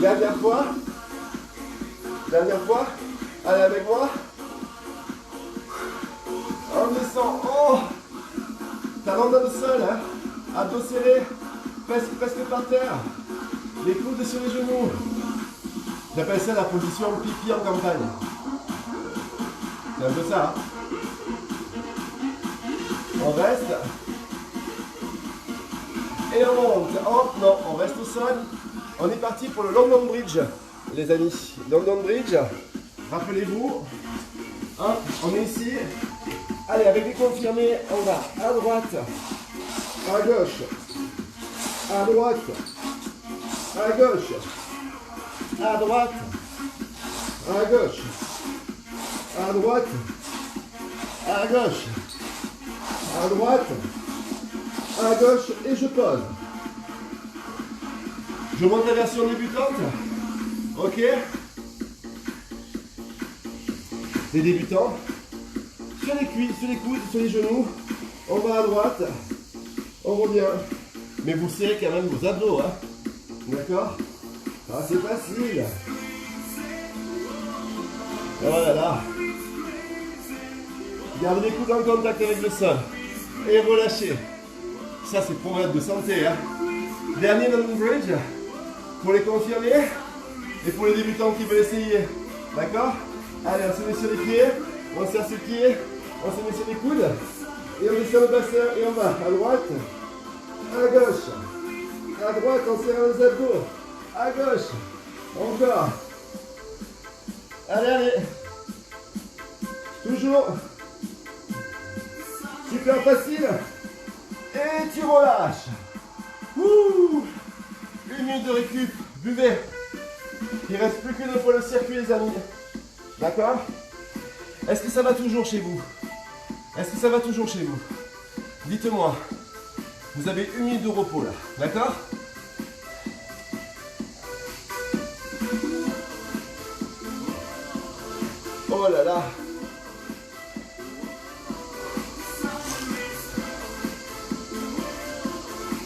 Dernière fois. Dernière fois. Allez avec moi. On descend. Oh. Talon dans le sol. Hein. Abdos serrés. Presque par terre. Les coudes sur les genoux. J'appelle ça la position pipi en campagne. C'est un peu ça. Hein. On reste. Et on monte. Hop, non, on reste au sol. On est parti pour le London Bridge, les amis. London Bridge, rappelez-vous. Hop, on est ici. Allez, avec les confirmés, on va à droite, à gauche, à droite, à gauche, à droite, à gauche, à droite, à gauche, à droite, à gauche, et je pose. Je monte la version débutante. Ok. Les débutants. Sur les cuisses, sur les coudes, sur les genoux. On va à droite. On revient. Mais vous serrez quand même vos abdos. Hein. D'accord. Ah, c'est facile. Voilà là. Gardez les coudes en contact avec le sol. Et relâchez. Ça, c'est pour être de santé. Hein. Dernier London Bridge. Pour les confirmés et pour les débutants qui veulent essayer. D'accord? Allez, on se met sur les pieds, on serre ses pieds, on se met sur les coudes et on descend le bassin et on va à droite, à gauche, à droite, on serre les abdos, à gauche, encore. Allez, allez. Toujours. Super facile. Et tu relâches. Ouh. 1 minute de récup, buvez. Il ne reste plus qu'une fois le circuit, les amis. D'accord? Est-ce que ça va toujours chez vous? Est-ce que ça va toujours chez vous? Dites-moi. Vous avez 1 minute de repos là. D'accord? Oh là là.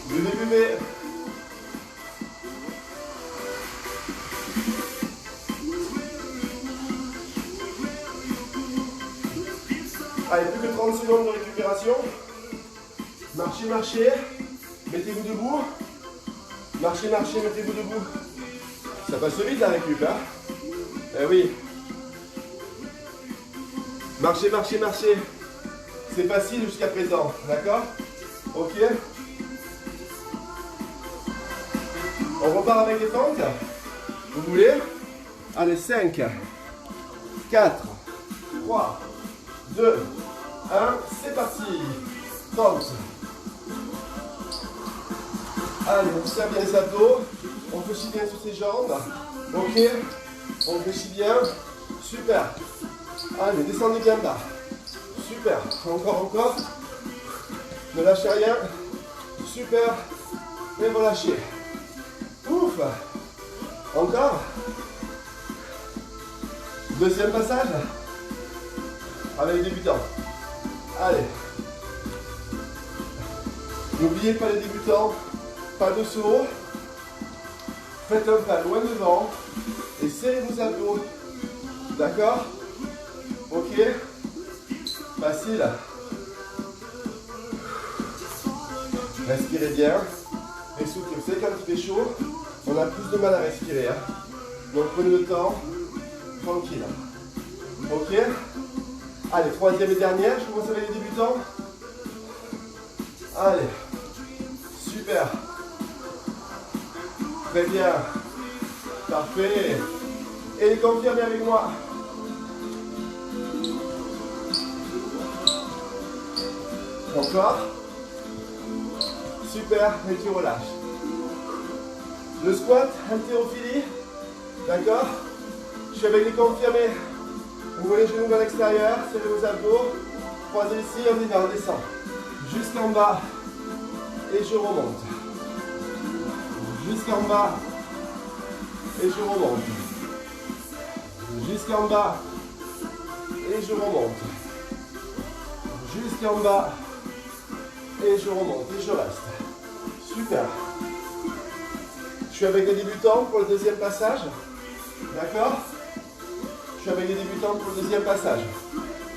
Buvez, buvez. Allez, plus que 30 secondes de récupération. Marchez, marchez. Mettez-vous debout. Marchez, marchez, mettez-vous debout. Ça passe vite la récup, hein? Eh oui. Marchez, marchez, marchez. C'est facile jusqu'à présent, d'accord? Ok. On repart avec les fentes. Vous voulez? Allez, 5, 4, 3, 2, 1, c'est parti. 30. Allez, on serre bien les abdos. On fléchit bien sur ses jambes. Ok. On fléchit bien. Super. Allez, descendez bien bas. Super. Encore, encore. Ne lâchez rien. Super. Et relâchez. Ouf. Encore. Deuxième passage. Avec les débutants. Allez. N'oubliez pas les débutants. Pas de saut. Faites un pas loin devant. Et serrez vos abdos. D'accord? Ok. Facile. Respirez bien. Et soufflez. Vous savez, quand il fait chaud, on a plus de mal à respirer. Hein. Donc prenez le temps. Tranquille. Ok. Allez, troisième et dernière. Je commence avec les débutants. Allez. Super. Très bien. Parfait. Et les confirmez avec moi. Encore. Super. Et tu relâches. Le squat, haltérophilie. D'accord? Je suis avec les confirmés. Vous voulez les genoux vers l'extérieur. Serrez vos abdos. Croisez ici. On y va. On descend. Jusqu'en bas. Et je remonte. Jusqu'en bas. Et je remonte. Jusqu'en bas. Et je remonte. Jusqu'en bas. Et je remonte. Et je reste. Super. Je suis avec les débutants pour le deuxième passage. D'accord? Je suis avec les débutants pour le deuxième passage.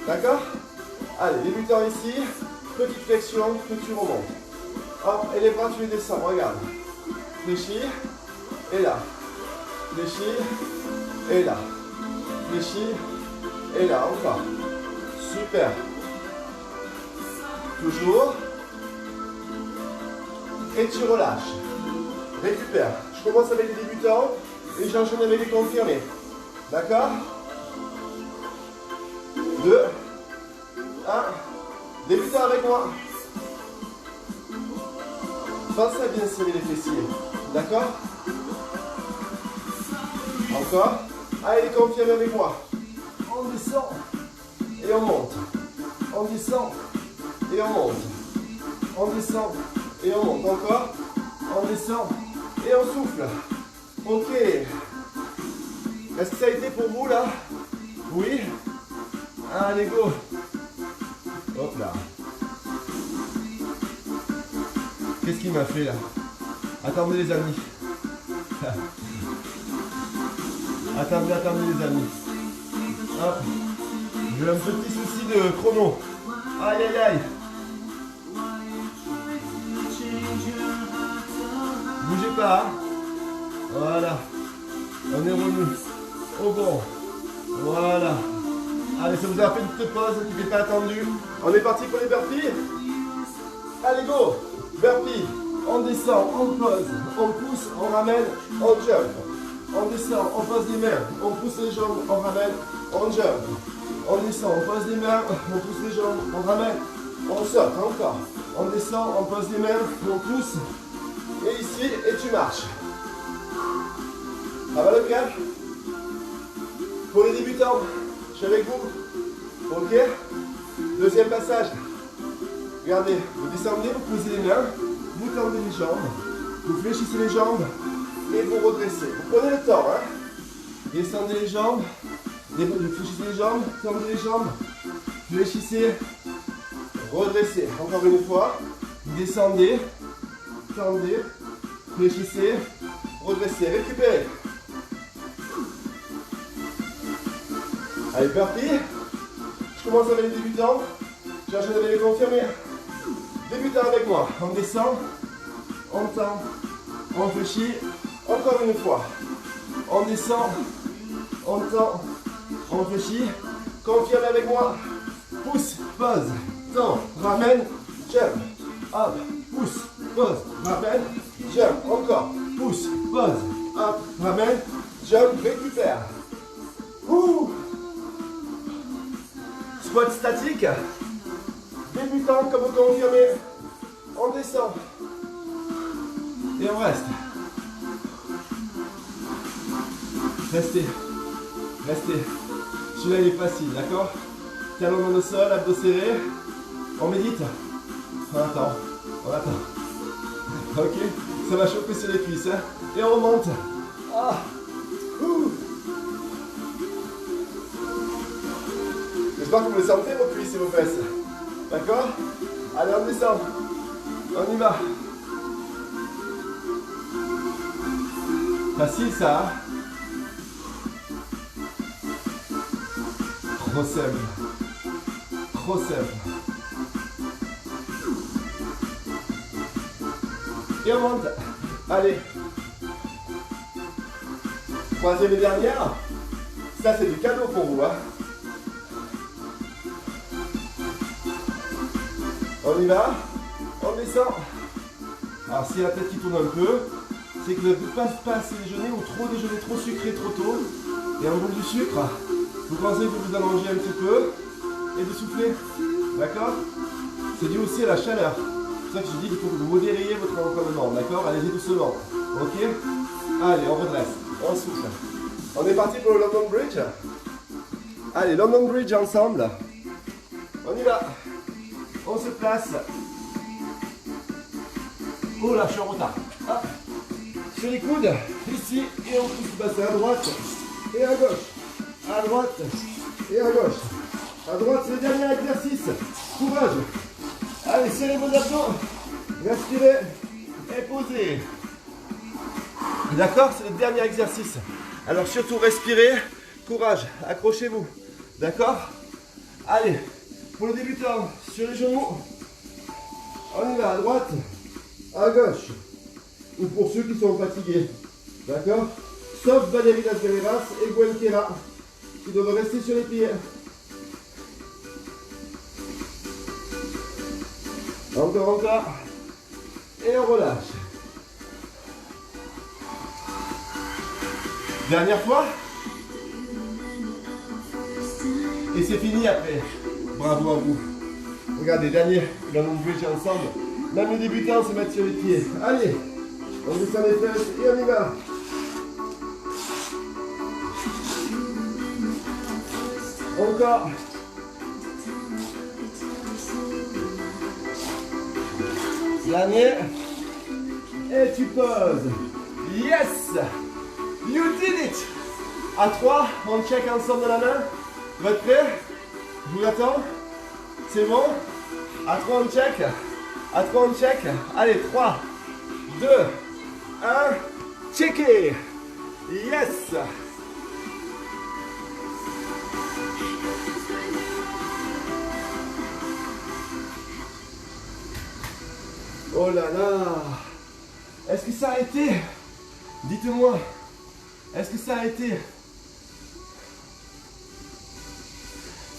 D'accord? Allez, débutant ici. Petite flexion que tu remontes. Hop, et les bras tu les descends. Regarde. Fléchis. Et là. Fléchis. Et là. Fléchis. Et là. Encore. Super. Toujours. Et tu relâches. Récupère. Je commence avec les débutants et j'enchaîne avec les confirmés. D'accord? 2, 1. Débutant avec moi. Pensez à bien serrer les fessiers. D'accord? Encore. Allez, les confirmés avec moi. On descend et on monte. On descend et on monte. On descend et on monte. Encore. On descend et on souffle. Ok. Est-ce que ça a été pour vous là? Oui. Allez, go. Hop là. Qu'est-ce qu'il m'a fait là? Attendez les amis. Attendez, attendez les amis. Hop. J'ai un petit souci de chrono. Aïe aïe aïe. Bougez pas. Hein. Voilà. On est revenu. Au bon. Voilà. Allez, ça vous a fait une petite pause qui n'était pas attendue. On est parti pour les burpees. Allez, go. Burpee. On descend, on pose, on pousse, on ramène, on jump. On descend, on pose les mains, on pousse les jambes, on ramène, on jump. On descend, on pose les mains, on pousse les jambes, on ramène, on saute, encore. On descend, on pose les mains, on pousse. Et ici, et tu marches. Ça va le calme? Pour les débutants, je suis avec vous. Ok? Deuxième passage. Regardez, vous descendez, vous posez les mains, vous tendez les jambes, vous fléchissez les jambes et vous redressez. Vous prenez le temps, hein? Descendez les jambes, vous fléchissez les jambes, tendez les jambes, fléchissez, redressez. Encore une fois, descendez, tendez, fléchissez, redressez, récupérez. Allez, parti. Je commence avec les débutants. J'enchaîne avec les confirmés. Débutant avec moi. On descend. On tend. On réfléchit. Encore une fois. On descend. On tend. On réfléchit. Confirme avec moi. Pousse. Pose. Tend. Ramène. Jump. Hop. Pousse. Pose. Ramène. Jump. Encore. Pousse. Pose. Hop. Ramène. Jump. Récupère. Ouh. Squat statique. Débutant comme confirmé. On descend. Et on reste. Restez. Restez. Celui-là il est facile, d'accord? Talon dans le sol, abdos serrés. On médite. On attend. On attend. Ok? Ça va chauffer sur les cuisses. Hein? Et on remonte. Ah. Ouh. J'espère que vous les sentez vos cuisses et vos fesses. D'accord? Allez, on descend. On y va. Facile ça, hein? Trop simple. Trop simple. Et on monte. Allez. Troisième et dernière. Ça, c'est du cadeau pour vous, hein? On y va. On descend. Alors, si la tête qui tourne un peu, c'est que vous ne pouvez pas assez déjeuner ou trop déjeuner trop sucré trop tôt. Et en boucle du sucre, vous pensez que vous allongez un petit peu et de souffler. D'accord? C'est dû aussi à la chaleur. C'est pour ça que je dis qu'il faut que vous modériez votre entraînement. D'accord? Allez-y doucement. Ok? Allez, on redresse. On souffle. On est parti pour le London Bridge. Allez, London Bridge ensemble. On y va. On se place. Oh là, je suis en retard. Hop. Sur les coudes, ici, et on pousse passer à droite et à gauche. À droite et à gauche. À droite, c'est le dernier exercice. Courage. Allez, serrez vos abdos. Respirez et posez. D'accord? C'est le dernier exercice. Alors surtout respirez. Courage. Accrochez-vous. D'accord? Allez. Pour le débutant, sur les genoux. On y va à droite, à gauche. Ou pour ceux qui sont fatigués. D'accord? Sauf Valérie Las Veneras et Gwen Kera, qui doivent rester sur les pieds. Encore. Et on relâche. Dernière fois. Et c'est fini après. Bravo à vous. Regardez, dernier, dans mon bridge ensemble. Même les débutants se mettent sur les pieds. Allez, on descend les fesses et on y va. Encore. Dernier. Et tu poses. Yes! You did it! À 3, on check ensemble de la main. Vous êtes prêts? Je vous attends. C'est bon? À 3, on check. À 3, on check. Allez, 3, 2, 1. Checker. Yes! Oh là là! Est-ce que ça a été? Dites-moi. Est-ce que ça a été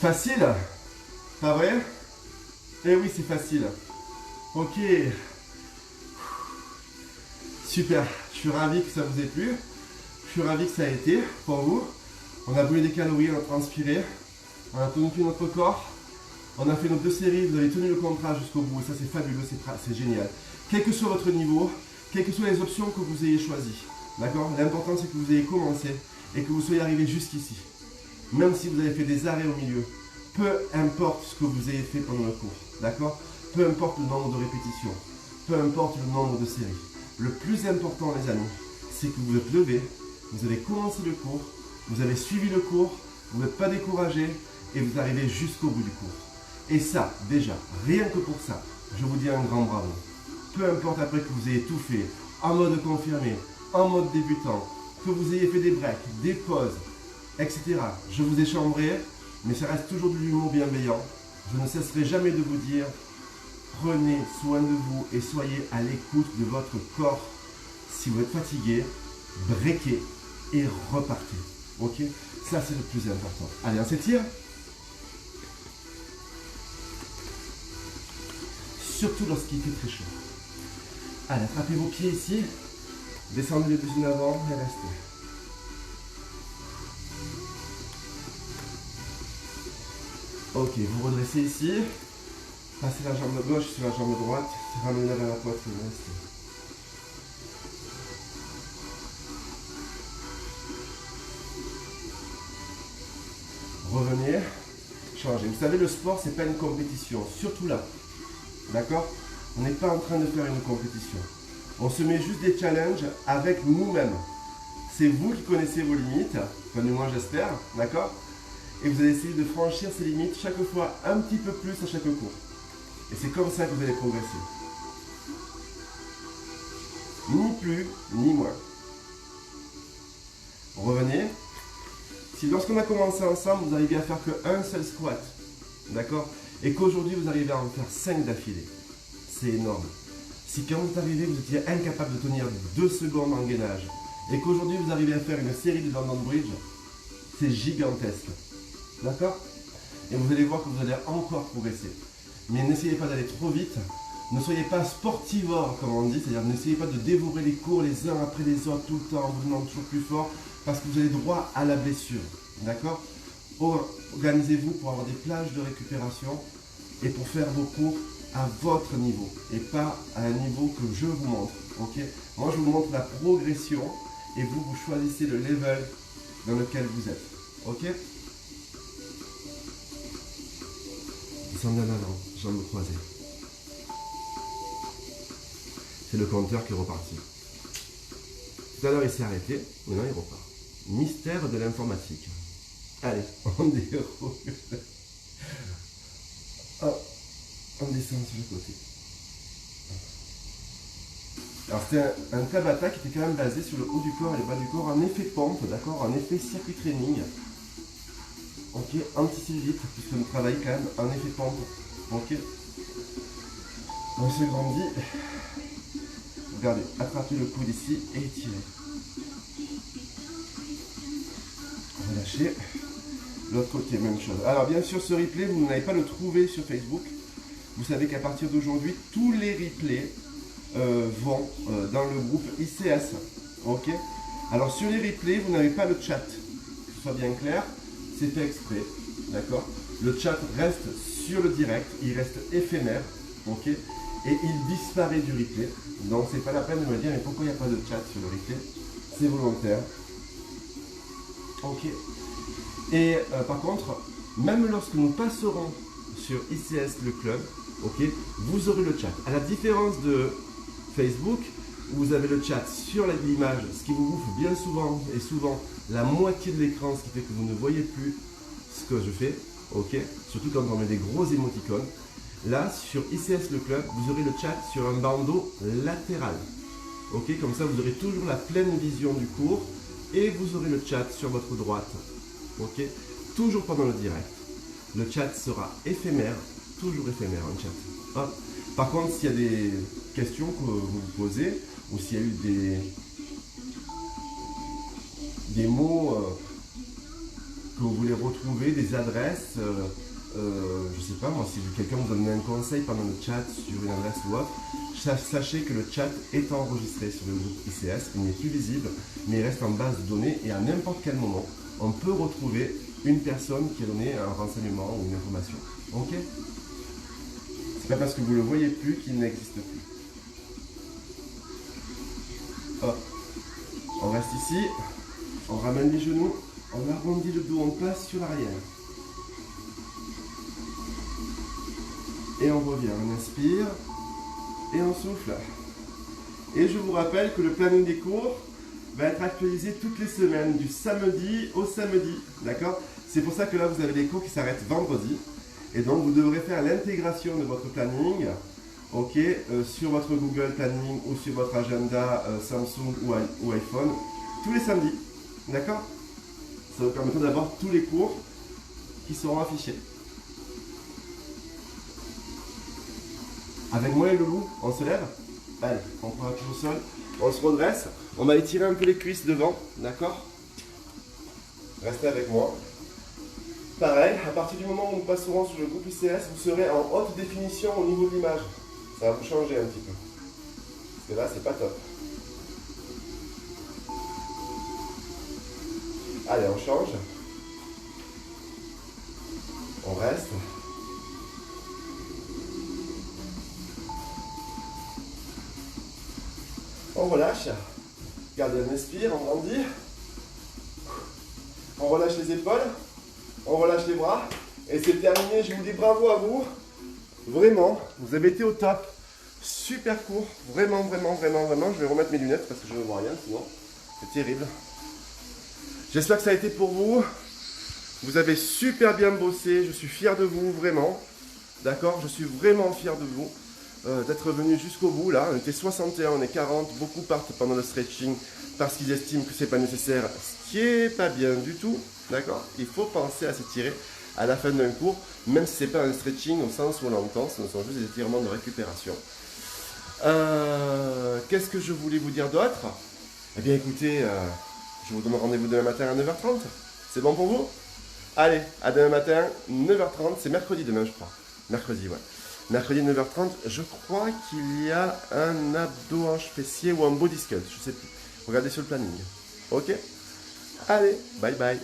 facile? Pas vrai? Eh oui, c'est facile. Ok. Super. Je suis ravi que ça vous ait plu. Je suis ravi que ça a été pour vous. On a brûlé des calories, on a transpiré. On a tonifié notre corps. On a fait nos 2 séries. Vous avez tenu le contrat jusqu'au bout. Et ça, c'est fabuleux. C'est génial. Quel que soit votre niveau, quelles que soient les options que vous ayez choisies. D'accord? L'important, c'est que vous ayez commencé et que vous soyez arrivé jusqu'ici. Même si vous avez fait des arrêts au milieu. Peu importe ce que vous ayez fait pendant le cours, d'accord? Peu importe le nombre de répétitions, peu importe le nombre de séries. Le plus important, les amis, c'est que vous êtes levé, vous avez commencé le cours, vous avez suivi le cours, vous n'êtes pas découragé et vous arrivez jusqu'au bout du cours. Et ça, déjà, rien que pour ça, je vous dis un grand bravo. Peu importe après que vous ayez tout fait, en mode confirmé, en mode débutant, que vous ayez fait des breaks, des pauses, etc. Je vous ai chambré, mais ça reste toujours de l'humour bienveillant. Je ne cesserai jamais de vous dire, prenez soin de vous et soyez à l'écoute de votre corps. Si vous êtes fatigué, breakez et repartez. Ok? Ça, c'est le plus important. Allez, on s'étire. Surtout lorsqu'il fait très chaud. Allez, attrapez vos pieds ici. Descendez les plus en avant et restez. Ok, vous redressez ici. Passez la jambe gauche sur la jambe droite. Ramenez-la vers la poitrine. Restez. Revenez. Changez. Vous savez, le sport, c'est pas une compétition. Surtout là. D'accord? On n'est pas en train de faire une compétition. On se met juste des challenges avec nous-mêmes. C'est vous qui connaissez vos limites, enfin du moins j'espère, d'accord? Et vous allez essayer de franchir ces limites chaque fois un petit peu plus à chaque cours. Et c'est comme ça que vous allez progresser. Ni plus, ni moins. Revenez. Si lorsqu'on a commencé ensemble, vous arrivez à faire qu'un seul squat, d'accord? Et qu'aujourd'hui vous arrivez à en faire 5 d'affilée, c'est énorme. Si quand vous arrivez, vous étiez incapable de tenir 2 secondes en gainage, et qu'aujourd'hui vous arrivez à faire une série de London Bridge, c'est gigantesque. D'accord? Et vous allez voir que vous allez encore progresser. Mais n'essayez pas d'aller trop vite, ne soyez pas sportivore comme on dit, c'est-à-dire n'essayez pas de dévorer les cours les uns après les autres tout le temps en vous demandant toujours plus fort, parce que vous avez droit à la blessure. D'accord? Organisez-vous pour avoir des plages de récupération et pour faire vos cours à votre niveau et pas à un niveau que je vous montre. Ok? Moi, je vous montre la progression et vous, vous choisissez le level dans lequel vous êtes. Ok? Descendez en avant, jambes croisées. C'est le compteur qui est reparti. Tout à l'heure, il s'est arrêté, maintenant il repart. Mystère de l'informatique. Allez, on déroule. Oh, on descend sur le côté. Alors c'était un Tabata qui était quand même basé sur le haut du corps et le bas du corps en effet pompe, d'accord, en effet circuit training. Ok, anti-cellulite, puisqu'on travaille quand même en effet pompe. Ok. On se grandit. Regardez, attrapez le coude ici et étirez. Relâchez. L'autre côté, même chose. Alors bien sûr, ce replay, vous n'allez pas le trouver sur Facebook. Vous savez qu'à partir d'aujourd'hui, tous les replays vont dans le groupe ICS. Ok. Alors sur les replays, vous n'avez pas le chat. Que ce soit bien clair, c'est fait exprès. D'accord. Le chat reste sur le direct, il reste éphémère. Ok. Et il disparaît du replay. Donc c'est pas la peine de me dire mais pourquoi il n'y a pas de chat sur le replay. C'est volontaire. Ok. Et par contre, même lorsque nous passerons sur ICS le club, ok, vous aurez le chat. À la différence de Facebook, où vous avez le chat sur l'image, ce qui vous bouffe bien souvent et souvent la moitié de l'écran, ce qui fait que vous ne voyez plus ce que je fais, ok, surtout quand on met des gros émoticônes. Là, sur ICS le club, vous aurez le chat sur un bandeau latéral, ok, comme ça vous aurez toujours la pleine vision du cours et vous aurez le chat sur votre droite. Ok, toujours pendant le direct. Le chat sera éphémère, toujours éphémère un chat. Hop. Par contre, s'il y a des questions que vous vous posez, ou s'il y a eu des mots que vous voulez retrouver, des adresses, je sais pas moi, si quelqu'un vous donne un conseil pendant le chat sur une adresse ou autre, sachez que le chat est enregistré sur le groupe ICS, il n'est plus visible, mais il reste en base de données et à n'importe quel moment, on peut retrouver une personne qui a donné un renseignement ou une information. Ok? C'est pas parce que vous ne le voyez plus qu'il n'existe plus. Hop. On reste ici, on ramène les genoux, on arrondit le dos, on passe sur l'arrière. Et on revient, on inspire et on souffle. Et je vous rappelle que le planning des cours va être actualisé toutes les semaines, du samedi au samedi, d'accord? C'est pour ça que là, vous avez des cours qui s'arrêtent vendredi. Et donc, vous devrez faire l'intégration de votre planning, ok, sur votre Google Planning ou sur votre agenda Samsung ou iPhone, tous les samedis, d'accord? Ça vous permettra d'avoir tous les cours qui seront affichés. Avec moi et le loup, on se lève. Allez, on prend un pied au sol, on se redresse. On va étirer un peu les cuisses devant, d'accord? Restez avec moi. Pareil, à partir du moment où nous passerons sur le groupe ICS, vous serez en haute définition au niveau de l'image. Ça va vous changer un petit peu. Parce que là, c'est pas top. Allez, on change. On reste. On relâche. Gardez un expire, on grandit. On relâche les épaules. On relâche les bras. Et c'est terminé. Je vous dis bravo à vous. Vraiment, vous avez été au top. Super court. Vraiment, vraiment, vraiment, vraiment. Je vais remettre mes lunettes parce que je ne vois rien sinon. C'est terrible. J'espère que ça a été pour vous. Vous avez super bien bossé. Je suis fier de vous, vraiment. D'accord? Je suis vraiment fier de vous. D'être venu jusqu'au bout là, on était 61, on est 40, beaucoup partent pendant le stretching parce qu'ils estiment que c'est pas nécessaire, ce qui est pas bien du tout, d'accord? Il faut penser à s'étirer à la fin d'un cours, même si c'est pas un stretching au sens où on l'entend, ce sont juste des étirements de récupération. Qu'est-ce que je voulais vous dire d'autre? Eh bien écoutez, je vous donne rendez-vous demain matin à 9h30, c'est bon pour vous? Allez, à demain matin, 9h30, c'est mercredi demain je crois, mercredi ouais. Mercredi 9h30, je crois qu'il y a un abdo hanche fessier ou un body sculpt, je sais plus. Regardez sur le planning. Ok? Allez, bye bye.